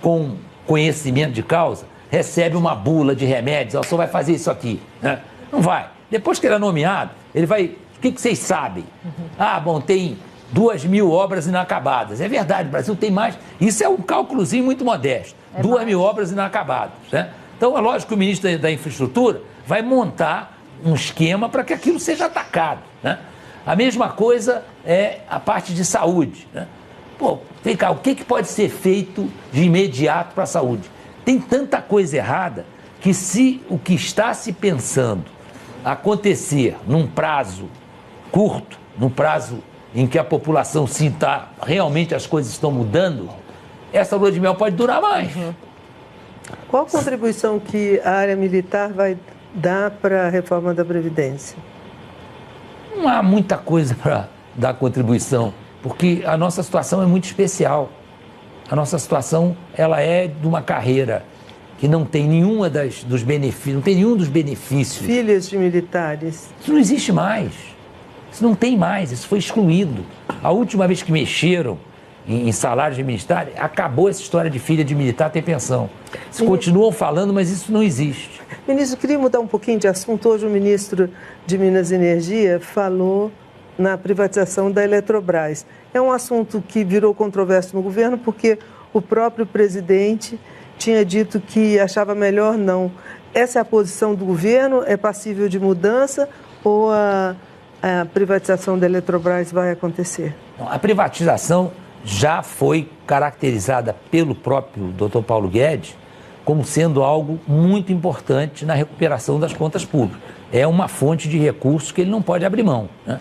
com conhecimento de causa recebe uma bula de remédios, só vai fazer isso aqui, né? Não vai. Depois que ele é nomeado, ele vai... O que vocês sabem? Tem 2.000 obras inacabadas. É verdade, o Brasil tem mais. Isso é um cálculozinho muito modesto. 2.000 obras inacabadas, né? Então, é lógico que o ministro da Infraestrutura vai montar um esquema para que aquilo seja atacado, né? A mesma coisa é a parte de saúde, né? Vem cá, o que pode ser feito de imediato para a saúde? Tem tanta coisa errada que se o que está se pensando acontecer num prazo curto, num prazo em que a população sinta realmente as coisas estão mudando, essa lua de mel pode durar mais. Qual a contribuição que a área militar vai dar para a reforma da Previdência? Não há muita coisa para dar contribuição, porque a nossa situação é muito especial. A nossa situação, ela é de uma carreira que não tem nenhuma dos benefícios, não tem nenhum dos benefícios. Filhas de militares. Isso não existe mais. Isso não tem mais, isso foi excluído. A última vez que mexeram em salários de militar, acabou essa história de filha de militar ter pensão. Eles continuam falando, mas isso não existe. Ministro, queria mudar um pouquinho de assunto. Hoje o ministro de Minas e Energia falou na privatização da Eletrobras. É um assunto que virou controverso no governo porque o próprio presidente tinha dito que achava melhor não. Essa é a posição do governo? É passível de mudança ou a privatização da Eletrobras vai acontecer? A privatização já foi caracterizada pelo próprio Dr. Paulo Guedes como sendo algo muito importante na recuperação das contas públicas. É uma fonte de recursos que ele não pode abrir mão, né?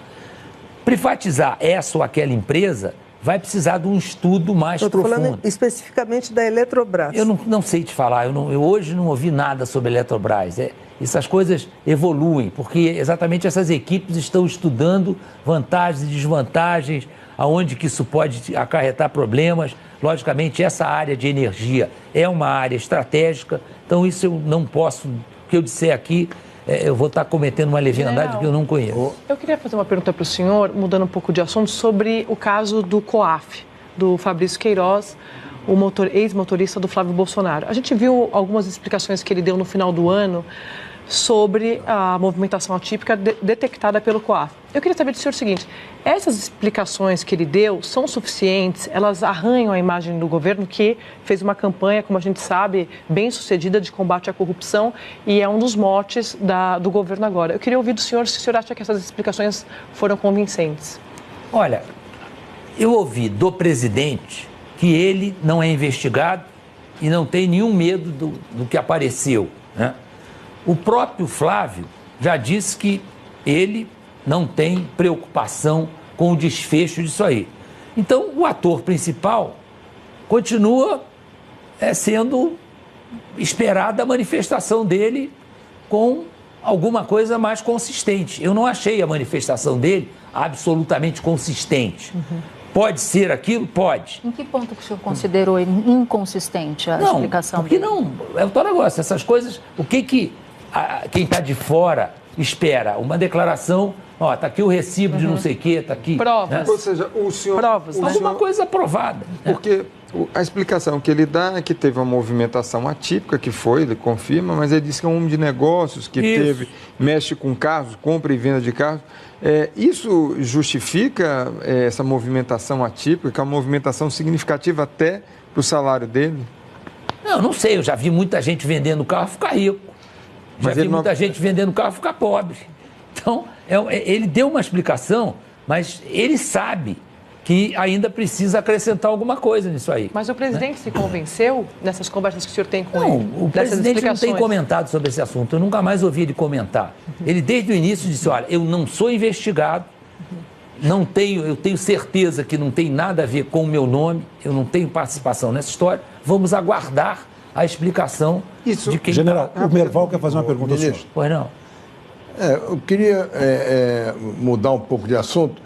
Privatizar essa ou aquela empresa vai precisar de um estudo mais profundo. Eu estou falando especificamente da Eletrobras. Eu não sei te falar, eu hoje não ouvi nada sobre a Eletrobras. Essas coisas evoluem, porque exatamente essas equipes estão estudando vantagens e desvantagens, aonde que isso pode acarretar problemas. Logicamente, essa área de energia é uma área estratégica, então isso eu não posso, o que eu disser aqui, eu vou estar cometendo uma leviandade que eu não conheço. Eu queria fazer uma pergunta para o senhor, mudando um pouco de assunto, sobre o caso do COAF, do Fabrício Queiroz, o ex-motorista do Flávio Bolsonaro. A gente viu algumas explicações que ele deu no final do ano sobre a movimentação atípica detectada pelo COAF. Eu queria saber do senhor o seguinte, essas explicações que ele deu são suficientes? Elas arranham a imagem do governo que fez uma campanha, como a gente sabe, bem sucedida de combate à corrupção e é um dos motes do governo agora. Eu queria ouvir do senhor se o senhor acha que essas explicações foram convincentes. Olha, eu ouvi do presidente que ele não é investigado, e não tem nenhum medo do que apareceu, né? O próprio Flávio já disse que ele não tem preocupação com o desfecho disso aí. Então, o ator principal continua sendo esperada a manifestação dele com alguma coisa mais consistente. Eu não achei a manifestação dele absolutamente consistente. Pode ser aquilo? Pode. Em que ponto que o senhor considerou inconsistente a explicação porque dele? Não, é o tal negócio, essas coisas, o que quem está de fora espera? Uma declaração, ó, tá aqui o recibo de não sei o quê, tá aqui. Provas. Né? Ou seja, o senhor... Provas, né? Alguma coisa aprovada. Porque a explicação que ele dá é que teve uma movimentação atípica, que foi, ele confirma, mas ele disse que é um homem de negócios, que mexe com carros, compra e venda de carros. Isso justifica essa movimentação atípica, que é uma movimentação significativa até para o salário dele? Não sei, eu já vi muita gente vendendo carro ficar rico. Já vi muita gente vendendo carro ficar pobre. Então, ele deu uma explicação, mas ele sabe que ainda precisa acrescentar alguma coisa nisso aí. Mas o presidente se convenceu nessas conversas que o senhor tem com Não, ele? o presidente não tem comentado sobre esse assunto. Eu nunca mais ouvi ele comentar. Ele, desde o início, disse, olha, eu não sou investigado, eu tenho certeza que não tem nada a ver com o meu nome, eu não tenho participação nessa história, vamos aguardar a explicação de quem... General, o Merval quer fazer uma pergunta ao senhor. Pois não. Eu queria mudar um pouco de assunto,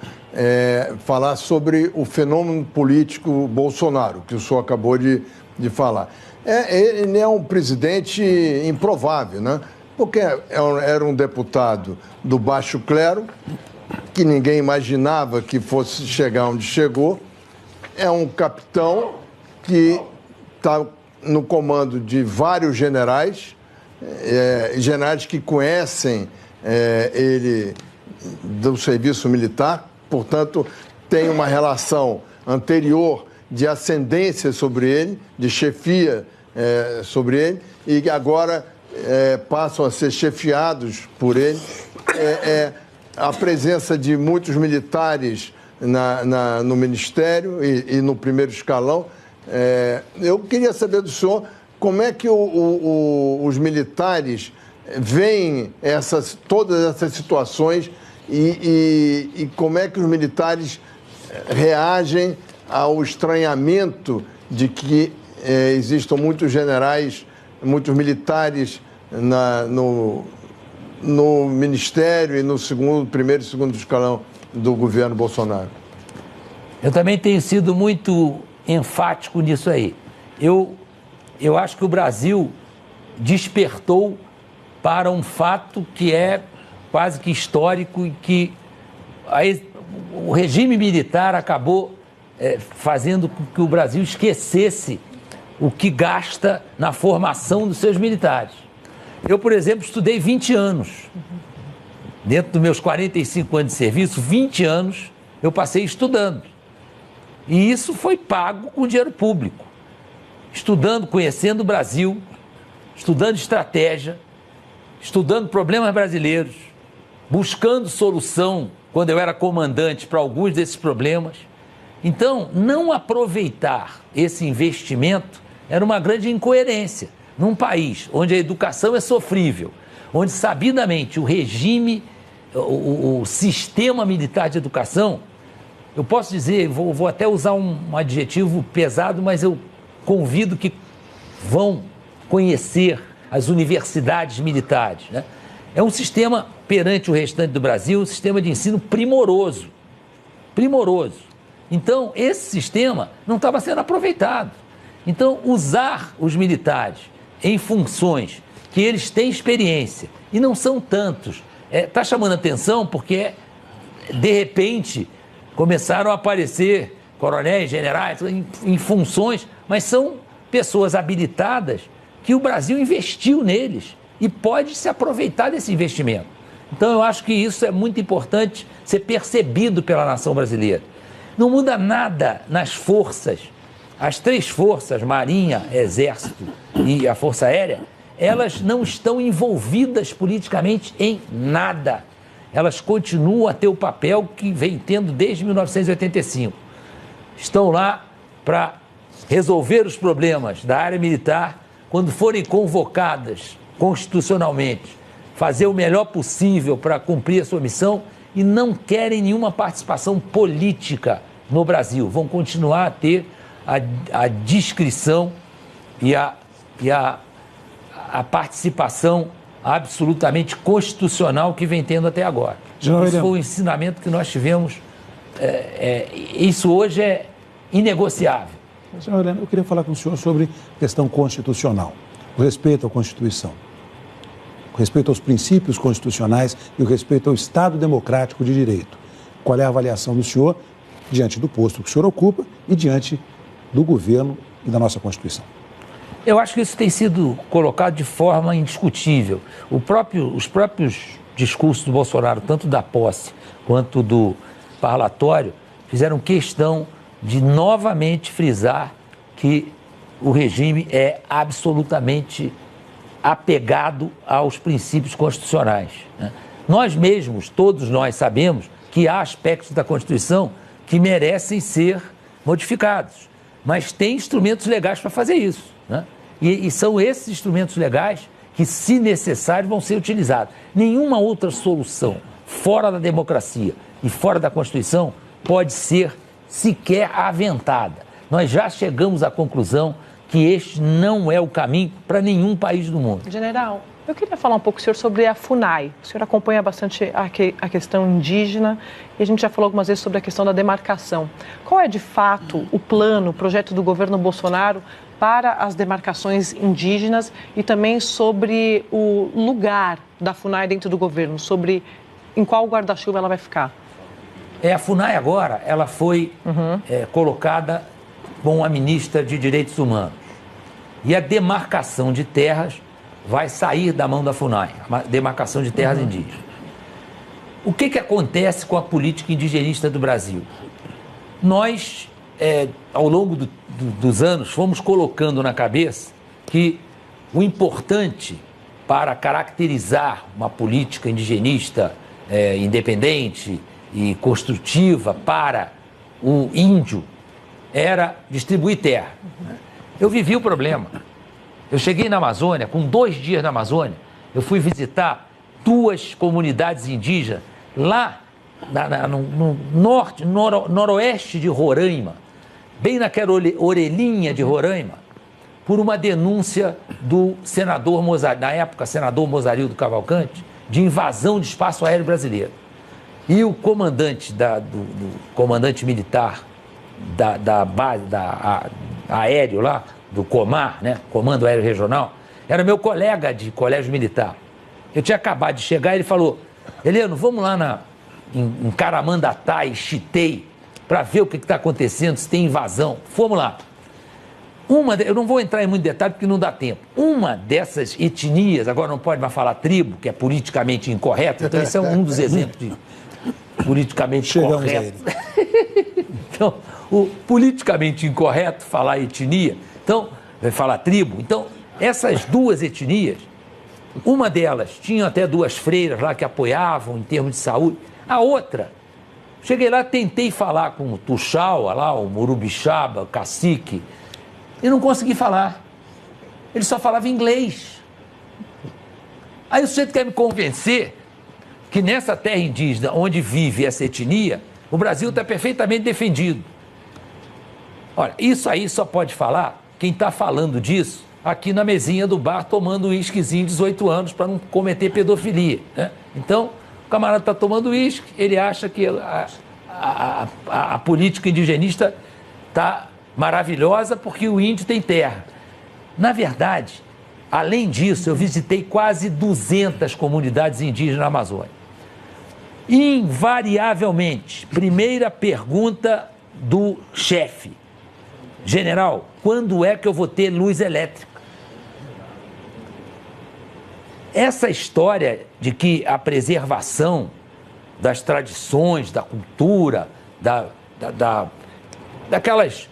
falar sobre o fenômeno político Bolsonaro, que o senhor acabou de falar. Ele é um presidente improvável, né? Porque era um deputado do baixo clero, que ninguém imaginava que fosse chegar onde chegou. É um capitão que está no comando de vários generais, generais que conhecem ele do serviço militar, portanto, tem uma relação anterior de ascendência sobre ele, de chefia sobre ele, e agora passam a ser chefiados por ele. A presença de muitos militares no Ministério e no primeiro escalão. Eu queria saber do senhor como é que os militares veem todas essas situações e como é que os militares reagem ao estranhamento de que existam muitos generais, muitos militares no Ministério e no primeiro e segundo escalão do governo Bolsonaro. Eu também tenho sido muito enfático nisso aí. Eu acho que o Brasil despertou para um fato que é quase que histórico e que o regime militar acabou fazendo com que o Brasil esquecesse o que gasta na formação dos seus militares. Eu, por exemplo, estudei 20 anos. Dentro dos meus 45 anos de serviço, 20 anos eu passei estudando. E isso foi pago com dinheiro público. Estudando, conhecendo o Brasil, estudando estratégia, estudando problemas brasileiros, buscando solução quando eu era comandante para alguns desses problemas. Então, não aproveitar esse investimento era uma grande incoerência. Num país onde a educação é sofrível, onde sabidamente o regime, o sistema militar de educação, eu posso dizer, vou até usar um adjetivo pesado, mas eu convido que vão conhecer as universidades militares, né? É um sistema, perante o restante do Brasil, um sistema de ensino primoroso. Primoroso. Então, esse sistema não estava sendo aproveitado. Então, usar os militares em funções que eles têm experiência, e não são tantos, está chamando atenção porque, de repente, começaram a aparecer coronéis, generais, em funções, mas são pessoas habilitadas que o Brasil investiu neles e pode se aproveitar desse investimento. Então, eu acho que isso é muito importante ser percebido pela nação brasileira. Não muda nada nas forças. As três forças, Marinha, Exército e a Força Aérea, elas não estão envolvidas politicamente em nada. Elas continuam a ter o papel que vem tendo desde 1985. Estão lá para resolver os problemas da área militar quando forem convocadas constitucionalmente, fazer o melhor possível para cumprir a sua missão e não querem nenhuma participação política no Brasil. Vão continuar a ter a discrição e a participação absolutamente constitucional que vem tendo até agora. Esse foi o ensinamento que nós tivemos. Isso hoje é inegociável. Senhor Heleno, eu queria falar com o senhor sobre questão constitucional, o respeito à Constituição, o respeito aos princípios constitucionais e o respeito ao Estado democrático de direito. Qual é a avaliação do senhor diante do posto que o senhor ocupa e diante do governo e da nossa Constituição? Eu acho que isso tem sido colocado de forma indiscutível. Os próprios discursos do Bolsonaro, tanto da posse quanto do parlatório, fizeram questão de novamente frisar que o regime é absolutamente apegado aos princípios constitucionais, né? Nós mesmos, todos nós sabemos que há aspectos da Constituição que merecem ser modificados, mas tem instrumentos legais para fazer isso, né? E são esses instrumentos legais que, se necessário, vão ser utilizados. Nenhuma outra solução fora da democracia e fora da Constituição pode ser sequer aventada. Nós já chegamos à conclusão que este não é o caminho para nenhum país do mundo. General, eu queria falar um pouco, senhor, sobre a FUNAI. O senhor acompanha bastante a questão indígena e a gente já falou algumas vezes sobre a questão da demarcação. Qual é, de fato, o plano, o projeto do governo Bolsonaro para as demarcações indígenas e também sobre o lugar da FUNAI dentro do governo, sobre em qual guarda-chuva ela vai ficar? A FUNAI agora, ela foi colocada com a ministra de Direitos Humanos. E a demarcação de terras vai sair da mão da FUNAI, a demarcação de terras indígenas. O que acontece com a política indigenista do Brasil? Nós, ao longo dos anos, fomos colocando na cabeça que o importante para caracterizar uma política indigenista independente e construtiva para o índio era distribuir terra. Eu vivi o problema. Eu cheguei na Amazônia, com 2 dias na Amazônia, eu fui visitar 2 comunidades indígenas lá no norte, noroeste de Roraima, bem naquela orelhinha de Roraima, por uma denúncia do senador na época, senador Mozarildo Cavalcante, de invasão de espaço aéreo brasileiro. E o comandante do comandante militar da base aéreo lá, do Comar, né, Comando Aéreo Regional, era meu colega de colégio militar. Eu tinha acabado de chegar e ele falou: Heleno, vamos lá em Caramandatá e Chitei para ver o que está acontecendo, se tem invasão. Fomos lá. Eu não vou entrar em muito detalhe porque não dá tempo. Uma dessas etnias, agora não pode mais falar tribo, que é politicamente incorreto, então esse é um dos exemplos de politicamente incorreto. Então, o politicamente incorreto falar etnia, então, vai falar tribo. Então, essas 2 etnias, uma delas tinha até 2 freiras lá que apoiavam em termos de saúde. A outra, cheguei lá, tentei falar com o Tuxaua lá, o Murubixaba, o cacique, e não consegui falar. Ele só falava inglês. Aí o sujeito quer me convencer que nessa terra indígena onde vive essa etnia, o Brasil está perfeitamente defendido. Olha, isso aí só pode falar quem está falando disso aqui na mesinha do bar, tomando um uísquezinho de 18 anos para não cometer pedofilia, né? Então, o camarada está tomando uísque, ele acha que a política indigenista está maravilhosa porque o índio tem terra. Na verdade, além disso, eu visitei quase 200 comunidades indígenas na Amazônia. Invariavelmente, primeira pergunta do chefe: general, quando é que eu vou ter luz elétrica? Essa história de que a preservação das tradições, da cultura, daquelas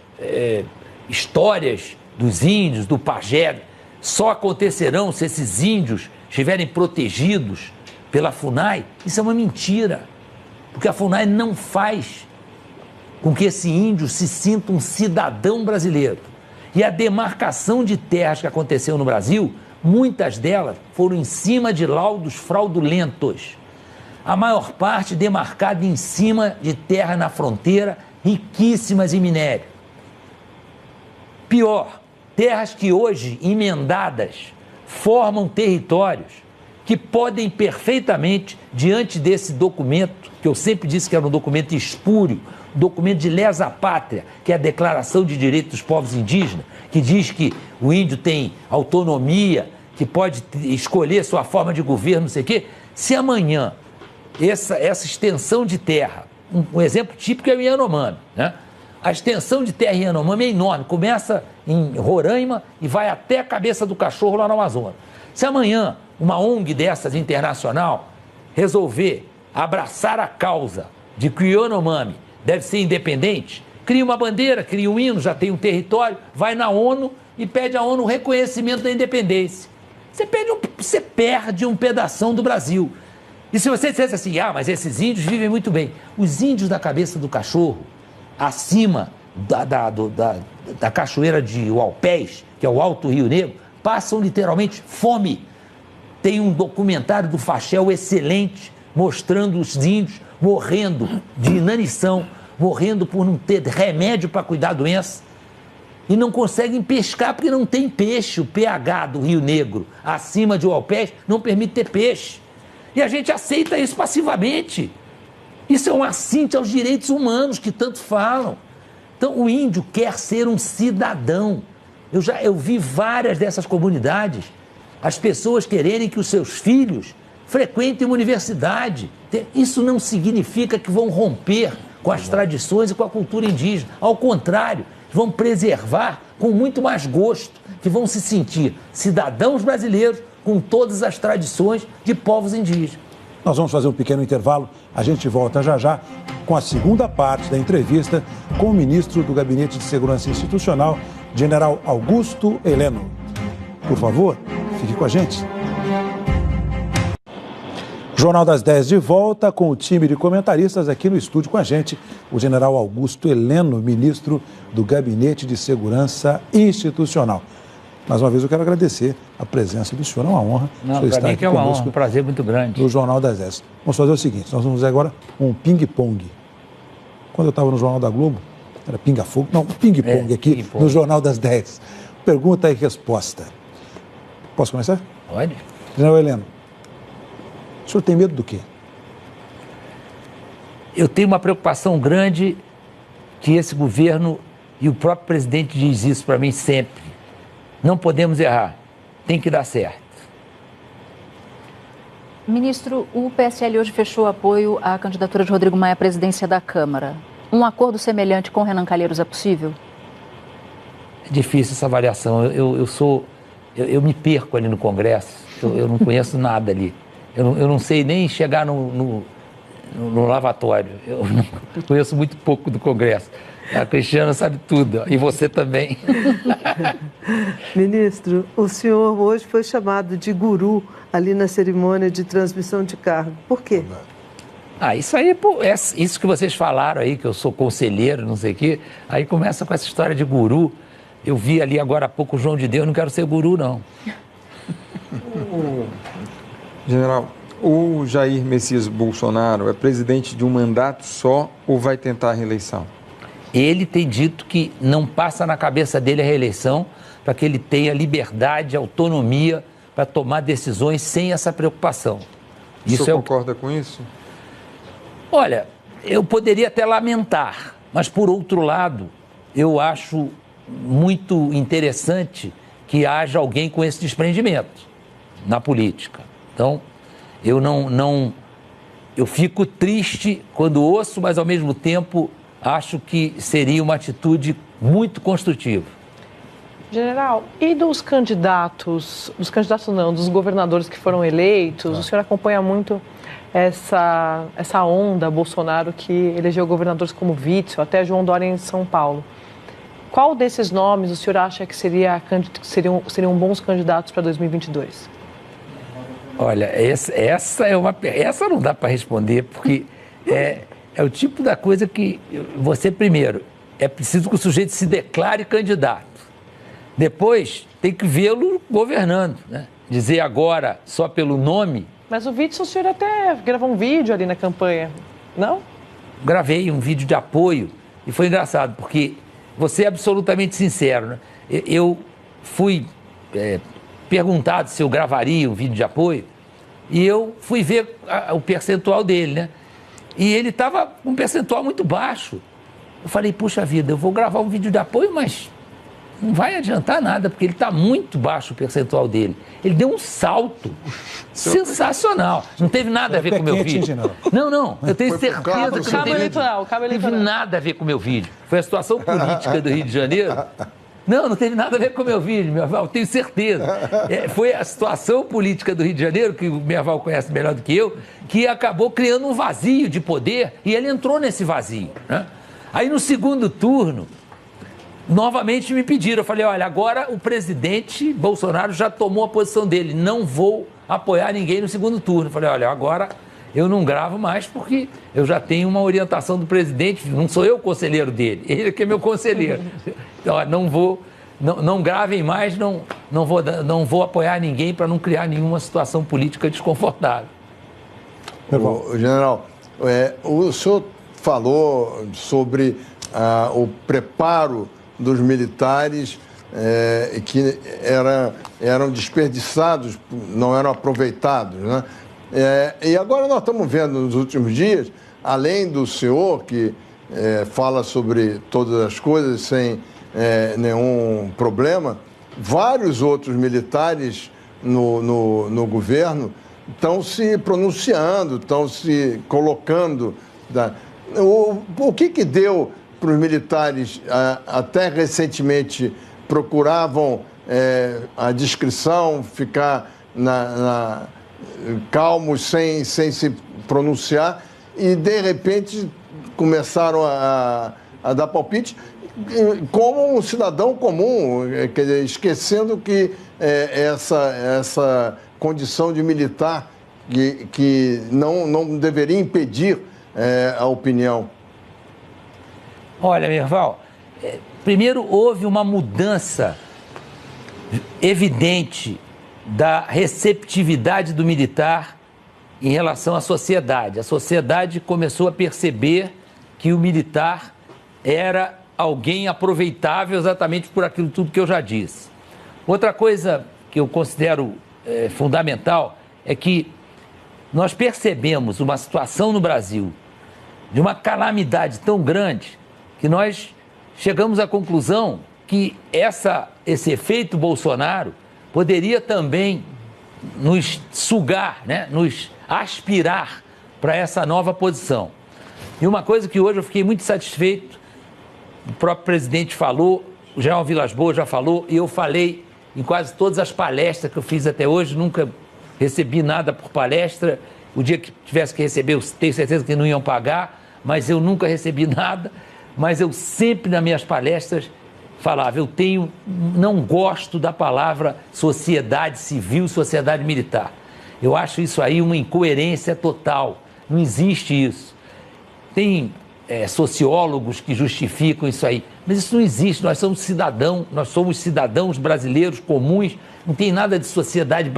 histórias dos índios, do pajé, só acontecerão se esses índios estiverem protegidos pela FUNAI, isso é uma mentira, porque a FUNAI não faz com que esse índio se sinta um cidadão brasileiro. E a demarcação de terras que aconteceu no Brasil, muitas delas foram em cima de laudos fraudulentos. A maior parte demarcada em cima de terra na fronteira, riquíssimas em minério. Pior, terras que hoje, emendadas, formam territórios que podem perfeitamente, diante desse documento, que eu sempre disse que era um documento espúrio, documento de lesa pátria, que é a Declaração de Direitos dos Povos Indígenas, que diz que o índio tem autonomia, que pode escolher sua forma de governo, não sei o quê. Se amanhã essa extensão de terra, um exemplo típico é o Yanomami, né? A extensão de terra em Yanomami é enorme, começa em Roraima e vai até a Cabeça do Cachorro lá no Amazonas. Se amanhã uma ONG dessas internacional resolver abraçar a causa de que o Yanomami deve ser independente, cria uma bandeira, cria um hino, já tem um território, vai na ONU e pede à ONU o reconhecimento da independência. Você perde um pedação do Brasil. E se você dissesse assim, mas esses índios vivem muito bem. Os índios da Cabeça do Cachorro, acima da cachoeira de Uaupés, que é o Alto Rio Negro, passam literalmente fome. Tem um documentário do Fachel excelente, mostrando os índios morrendo de inanição, morrendo por não ter remédio para cuidar da doença, e não conseguem pescar porque não tem peixe. O pH do Rio Negro, acima de Uaupés, não permite ter peixe. E a gente aceita isso passivamente. Isso é um assinte aos direitos humanos que tanto falam. Então, o índio quer ser um cidadão. Eu vi várias dessas comunidades, as pessoas quererem que os seus filhos frequentem uma universidade. Isso não significa que vão romper com as tradições e com a cultura indígena. Ao contrário, vão preservar com muito mais gosto, que vão se sentir cidadãos brasileiros com todas as tradições de povos indígenas. Nós vamos fazer um pequeno intervalo. A gente volta já já com a segunda parte da entrevista com o ministro do Gabinete de Segurança Institucional, General Augusto Heleno. Por favor, fique com a gente. Jornal das 10 de volta com o time de comentaristas aqui no estúdio com a gente, o General Augusto Heleno, ministro do Gabinete de Segurança Institucional. Mais uma vez eu quero agradecer a presença do senhor, é uma honra. Para mim que é uma honra, um prazer muito grande. No Jornal das 10. Vamos fazer o seguinte, nós vamos fazer agora um ping-pong. Quando eu estava no Jornal da Globo, era pinga-fogo, não, ping-pong aqui ping-pong. No Jornal das 10. Pergunta e resposta. Posso começar? Pode. General Heleno, o senhor tem medo do quê? Eu tenho uma preocupação grande que esse governo, e o próprio presidente diz isso para mim sempre, não podemos errar, tem que dar certo. Ministro, o PSL hoje fechou apoio à candidatura de Rodrigo Maia à presidência da Câmara. Um acordo semelhante com Renan Calheiros é possível? É difícil essa avaliação. Eu me perco ali no Congresso, eu não conheço nada ali. Eu não sei nem chegar no lavatório. Eu conheço muito pouco do Congresso. A Cristiana sabe tudo, e você também. Ministro, o senhor hoje foi chamado de guru ali na cerimônia de transmissão de cargo. Por quê? Isso aí, isso que vocês falaram aí, que eu sou conselheiro, não sei o quê, aí começa com essa história de guru. Eu vi ali agora há pouco o João de Deus, não quero ser guru, não. General, o Jair Messias Bolsonaro é presidente de um mandato só ou vai tentar a reeleição? Ele tem dito que não passa na cabeça dele a reeleição para que ele tenha liberdade, autonomia para tomar decisões sem essa preocupação. O senhor concorda com isso? Olha, eu poderia até lamentar, mas por outro lado, eu acho muito interessante que haja alguém com esse desprendimento na política. Então, eu fico triste quando ouço, mas ao mesmo tempo acho que seria uma atitude muito construtiva. General, e dos candidatos não, dos governadores que foram eleitos, o senhor acompanha muito essa onda Bolsonaro que elegeu governadores como Witzel, até João Dória em São Paulo. Qual desses nomes o senhor acha que seriam bons candidatos para 2022? Olha, essa não dá para responder, porque é o tipo da coisa que você, primeiro, é preciso que o sujeito se declare candidato. Depois tem que vê-lo governando, né? Dizer agora só pelo nome. Mas o Witzel, o senhor até gravou um vídeo ali na campanha, não? Gravei um vídeo de apoio e foi engraçado, porque vou ser absolutamente sincero, né? Eu fui perguntado se eu gravaria um vídeo de apoio e eu fui ver o percentual dele, né? E ele estava com um percentual muito baixo. Eu falei, puxa vida, eu vou gravar um vídeo de apoio, mas não vai adiantar nada, porque ele está muito baixo o percentual dele. Ele deu um salto sensacional. Não teve nada a ver com o meu vídeo. Não, eu tenho certeza que não teve nada a ver com o meu vídeo. Foi a situação política do Rio de Janeiro. Não teve nada a ver com o meu vídeo, Merval, tenho certeza. Foi a situação política do Rio de Janeiro, que o Merval conhece melhor do que eu, que acabou criando um vazio de poder e ele entrou nesse vazio, né? Aí no segundo turno, novamente me pediram, eu falei, olha, agora o presidente Bolsonaro já tomou a posição dele, não vou apoiar ninguém no segundo turno. Eu falei, olha, agora eu não gravo mais porque eu já tenho uma orientação do presidente, não sou eu o conselheiro dele, ele que é meu conselheiro. Então, não gravem mais, não vou apoiar ninguém para não criar nenhuma situação política desconfortável. General, o senhor falou sobre o preparo dos militares que eram desperdiçados, não eram aproveitados, né? E agora nós estamos vendo nos últimos dias, além do senhor que fala sobre todas as coisas sem nenhum problema, vários outros militares no governo estão se pronunciando, estão se colocando. O que deu para os militares, até recentemente, procuravam a discrição, ficar calmos, sem se pronunciar, e, de repente, começaram a dar palpite, como um cidadão comum, quer dizer, esquecendo que essa condição de militar que não deveria impedir a opinião. Olha, Merval, primeiro houve uma mudança evidente da receptividade do militar em relação à sociedade. A sociedade começou a perceber que o militar era alguém aproveitável exatamente por aquilo tudo que eu já disse. Outra coisa que eu considero fundamental é que nós percebemos uma situação no Brasil de uma calamidade tão grande que nós chegamos à conclusão que esse efeito Bolsonaro poderia também nos sugar, né, nos aspirar para essa nova posição. E uma coisa que hoje eu fiquei muito satisfeito, o próprio presidente falou, o general Vilas Boas já falou, e eu falei em quase todas as palestras que eu fiz até hoje, nunca recebi nada por palestra. O dia que tivesse que receber, eu tenho certeza que não iam pagar, mas eu nunca recebi nada. Mas eu sempre, nas minhas palestras, falava, não gosto da palavra sociedade civil, sociedade militar. Eu acho isso aí uma incoerência total. Não existe isso. Tem sociólogos que justificam isso aí, mas isso não existe. Nós somos cidadãos brasileiros comuns, não tem nada de sociedade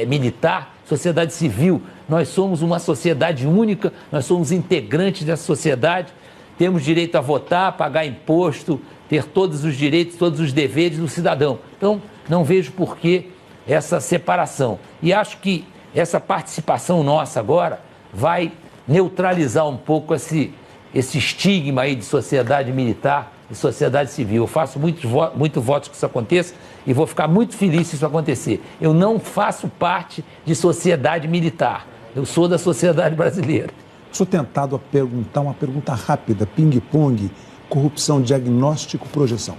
militar, sociedade civil. Nós somos uma sociedade única, nós somos integrantes dessa sociedade, temos direito a votar, pagar imposto, ter todos os direitos, todos os deveres do cidadão. Então, não vejo por que essa separação. E acho que essa participação nossa agora vai neutralizar um pouco esse estigma aí de sociedade militar e sociedade civil. Eu faço muito votos que isso aconteça e vou ficar muito feliz se isso acontecer. Eu não faço parte de sociedade militar. Eu sou da sociedade brasileira. Sou tentado a perguntar uma pergunta rápida, ping-pong, corrupção, diagnóstico, projeção.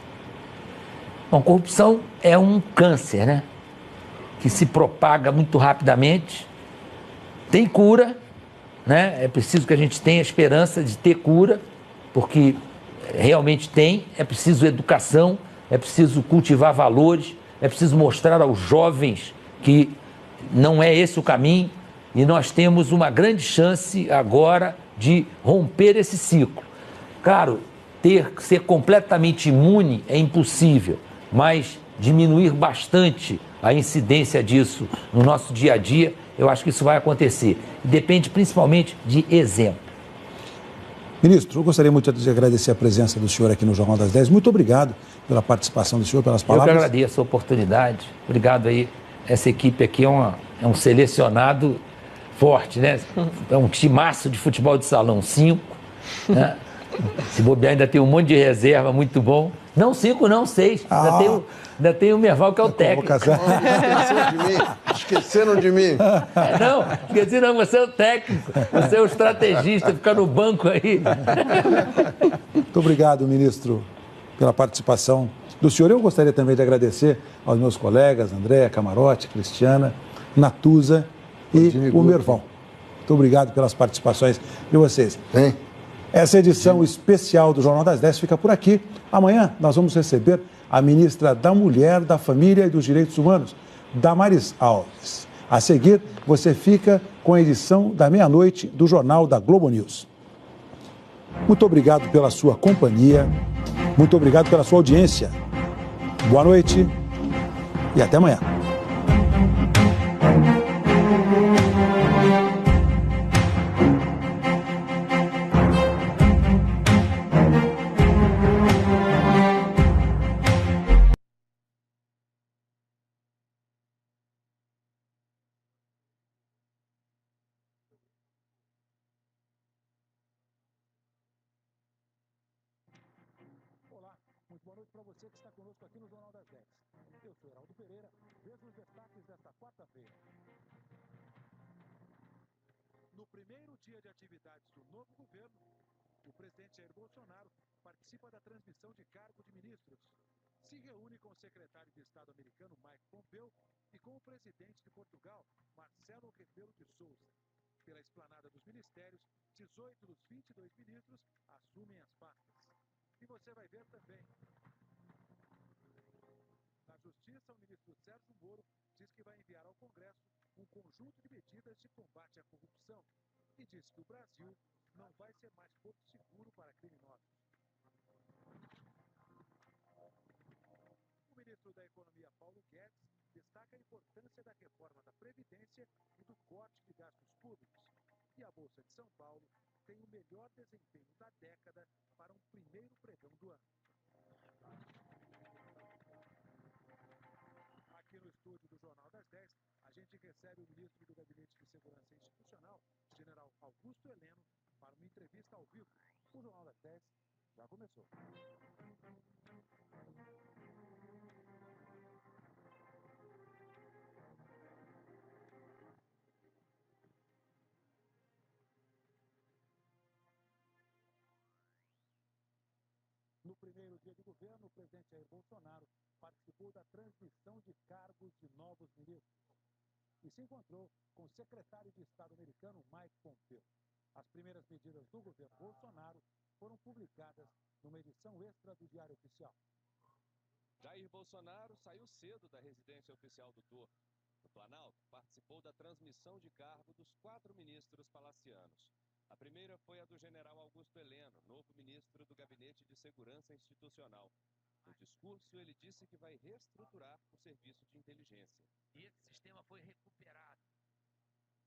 Bom, corrupção é um câncer, né? Que se propaga muito rapidamente, tem cura, né? É preciso que a gente tenha esperança de ter cura, porque realmente tem, é preciso educação, é preciso cultivar valores, é preciso mostrar aos jovens que não é esse o caminho, e nós temos uma grande chance agora de romper esse ciclo. Claro, ser completamente imune é impossível, mas diminuir bastante a incidência disso no nosso dia a dia, eu acho que isso vai acontecer. Depende principalmente de exemplo. Ministro, eu gostaria muito de agradecer a presença do senhor aqui no Jornal das 10. Muito obrigado pela participação do senhor, pelas palavras. Eu que agradeço a oportunidade. Obrigado aí. Essa equipe aqui é um selecionado forte, né? É um timaço de futebol de salão, 5, né? Se bobear, ainda tem um monte de reserva muito bom. Não 5, não 6. Ainda tem o Merval, que é o técnico. Esqueceram de mim. Não, esqueceram, você é o técnico. Você é o estrategista, fica no banco aí. Muito obrigado, ministro, pela participação do senhor. Eu gostaria também de agradecer aos meus colegas, André, Camarote, Cristiana, Natuza e o Merval. Muito obrigado pelas participações de vocês. Hein? Essa edição especial do Jornal das 10 fica por aqui. Amanhã nós vamos receber a ministra da Mulher, da Família e dos Direitos Humanos, Damares Alves. A seguir, você fica com a edição da meia-noite do Jornal da Globo News. Muito obrigado pela sua companhia, muito obrigado pela sua audiência. Boa noite e até amanhã. Muito boa noite para você que está conosco aqui no Jornal das 10. Eu sou Heraldo Pereira, vejo os destaques desta quarta-feira. No primeiro dia de atividades do novo governo, o presidente Jair Bolsonaro participa da transmissão de cargo de ministros. Se reúne com o secretário de Estado americano Mike Pompeo e com o presidente de Portugal, Marcelo Rebelo de Sousa. Pela esplanada dos ministérios, 18 dos 22 ministros assumem as pastas. E você vai ver também. Na Justiça, o ministro Sérgio Moro diz que vai enviar ao Congresso um conjunto de medidas de combate à corrupção e diz que o Brasil não vai ser mais porto seguro para criminosos. O ministro da Economia, Paulo Guedes, destaca a importância da reforma da Previdência e do corte de gastos públicos. E a Bolsa de São Paulo tem o melhor desempenho da década para um primeiro pregão do ano. Aqui no estúdio do Jornal das 10, a gente recebe o ministro do Gabinete de Segurança Institucional, general Augusto Heleno, para uma entrevista ao vivo. O Jornal das 10 já começou. No primeiro dia de governo, o presidente Jair Bolsonaro participou da transmissão de cargos de novos ministros e se encontrou com o secretário de Estado americano Mike Pompeo. As primeiras medidas do governo Bolsonaro foram publicadas numa edição extra do Diário Oficial. Jair Bolsonaro saiu cedo da residência oficial do Torto. No Planalto, participou da transmissão de cargo dos 4 ministros palacianos. A primeira foi a do general Augusto Heleno, novo ministro do Gabinete de Segurança Institucional. No discurso, ele disse que vai reestruturar o serviço de inteligência. E esse sistema foi recuperado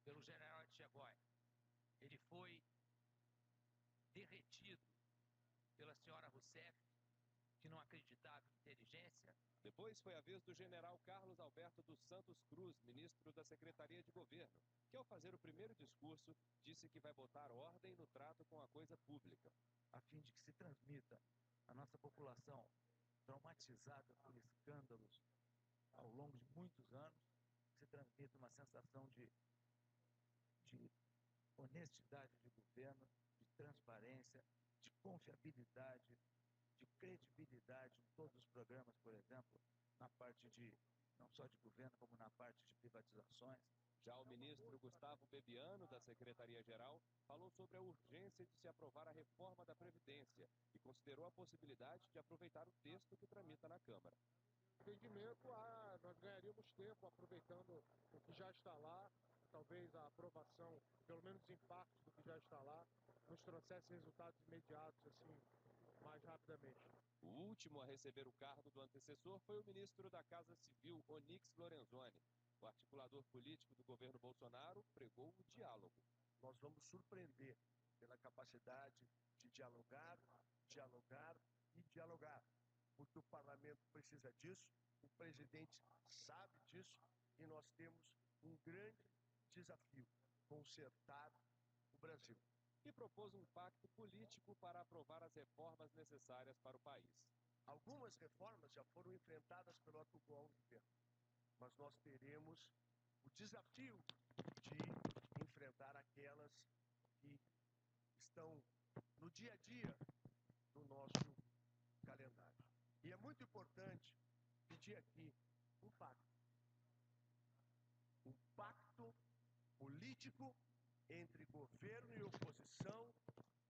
pelo general Etchegói. Ele foi derretido pela senhora Rousseff, que não acreditava em inteligência. Depois foi a vez do general Carlos Alberto dos Santos Cruz, ministro da Secretaria de Governo, que ao fazer o primeiro discurso, disse que vai botar ordem no trato com a coisa pública. A fim de que se transmita à nossa população traumatizada por escândalos ao longo de muitos anos, se transmita uma sensação de honestidade de governo, de transparência, de confiabilidade, de credibilidade em todos os programas, por exemplo, na parte de, não só de governo, como na parte de privatizações. Já o ministro Gustavo Bebiano, da Secretaria-Geral, falou sobre a urgência de se aprovar a reforma da Previdência e considerou a possibilidade de aproveitar o texto que tramita na Câmara. Entendimento, nós ganharíamos tempo aproveitando o que já está lá, talvez a aprovação, pelo menos em parte do que já está lá, nos trouxesse resultados imediatos, assim, mais rapidamente. O último a receber o cargo do antecessor foi o ministro da Casa Civil, Onyx Lorenzoni. O articulador político do governo Bolsonaro pregou o diálogo. Nós vamos surpreender pela capacidade de dialogar, dialogar e dialogar, porque o parlamento precisa disso, o presidente sabe disso e nós temos um grande desafio: consertar o Brasil. E propôs um pacto político para aprovar as reformas necessárias para o país. Algumas reformas já foram enfrentadas pelo atual governo, mas nós teremos o desafio de enfrentar aquelas que estão no dia a dia do nosso calendário. E é muito importante pedir aqui um pacto político entre governo e oposição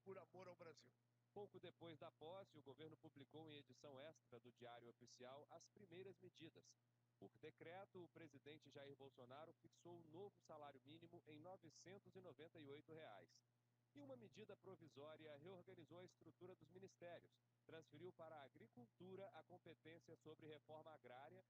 por amor ao Brasil. Pouco depois da posse, o governo publicou em edição extra do Diário Oficial as primeiras medidas. Por decreto, o presidente Jair Bolsonaro fixou o novo salário mínimo em R$ 998. E uma medida provisória reorganizou a estrutura dos ministérios, transferiu para a Agricultura a competência sobre reforma agrária,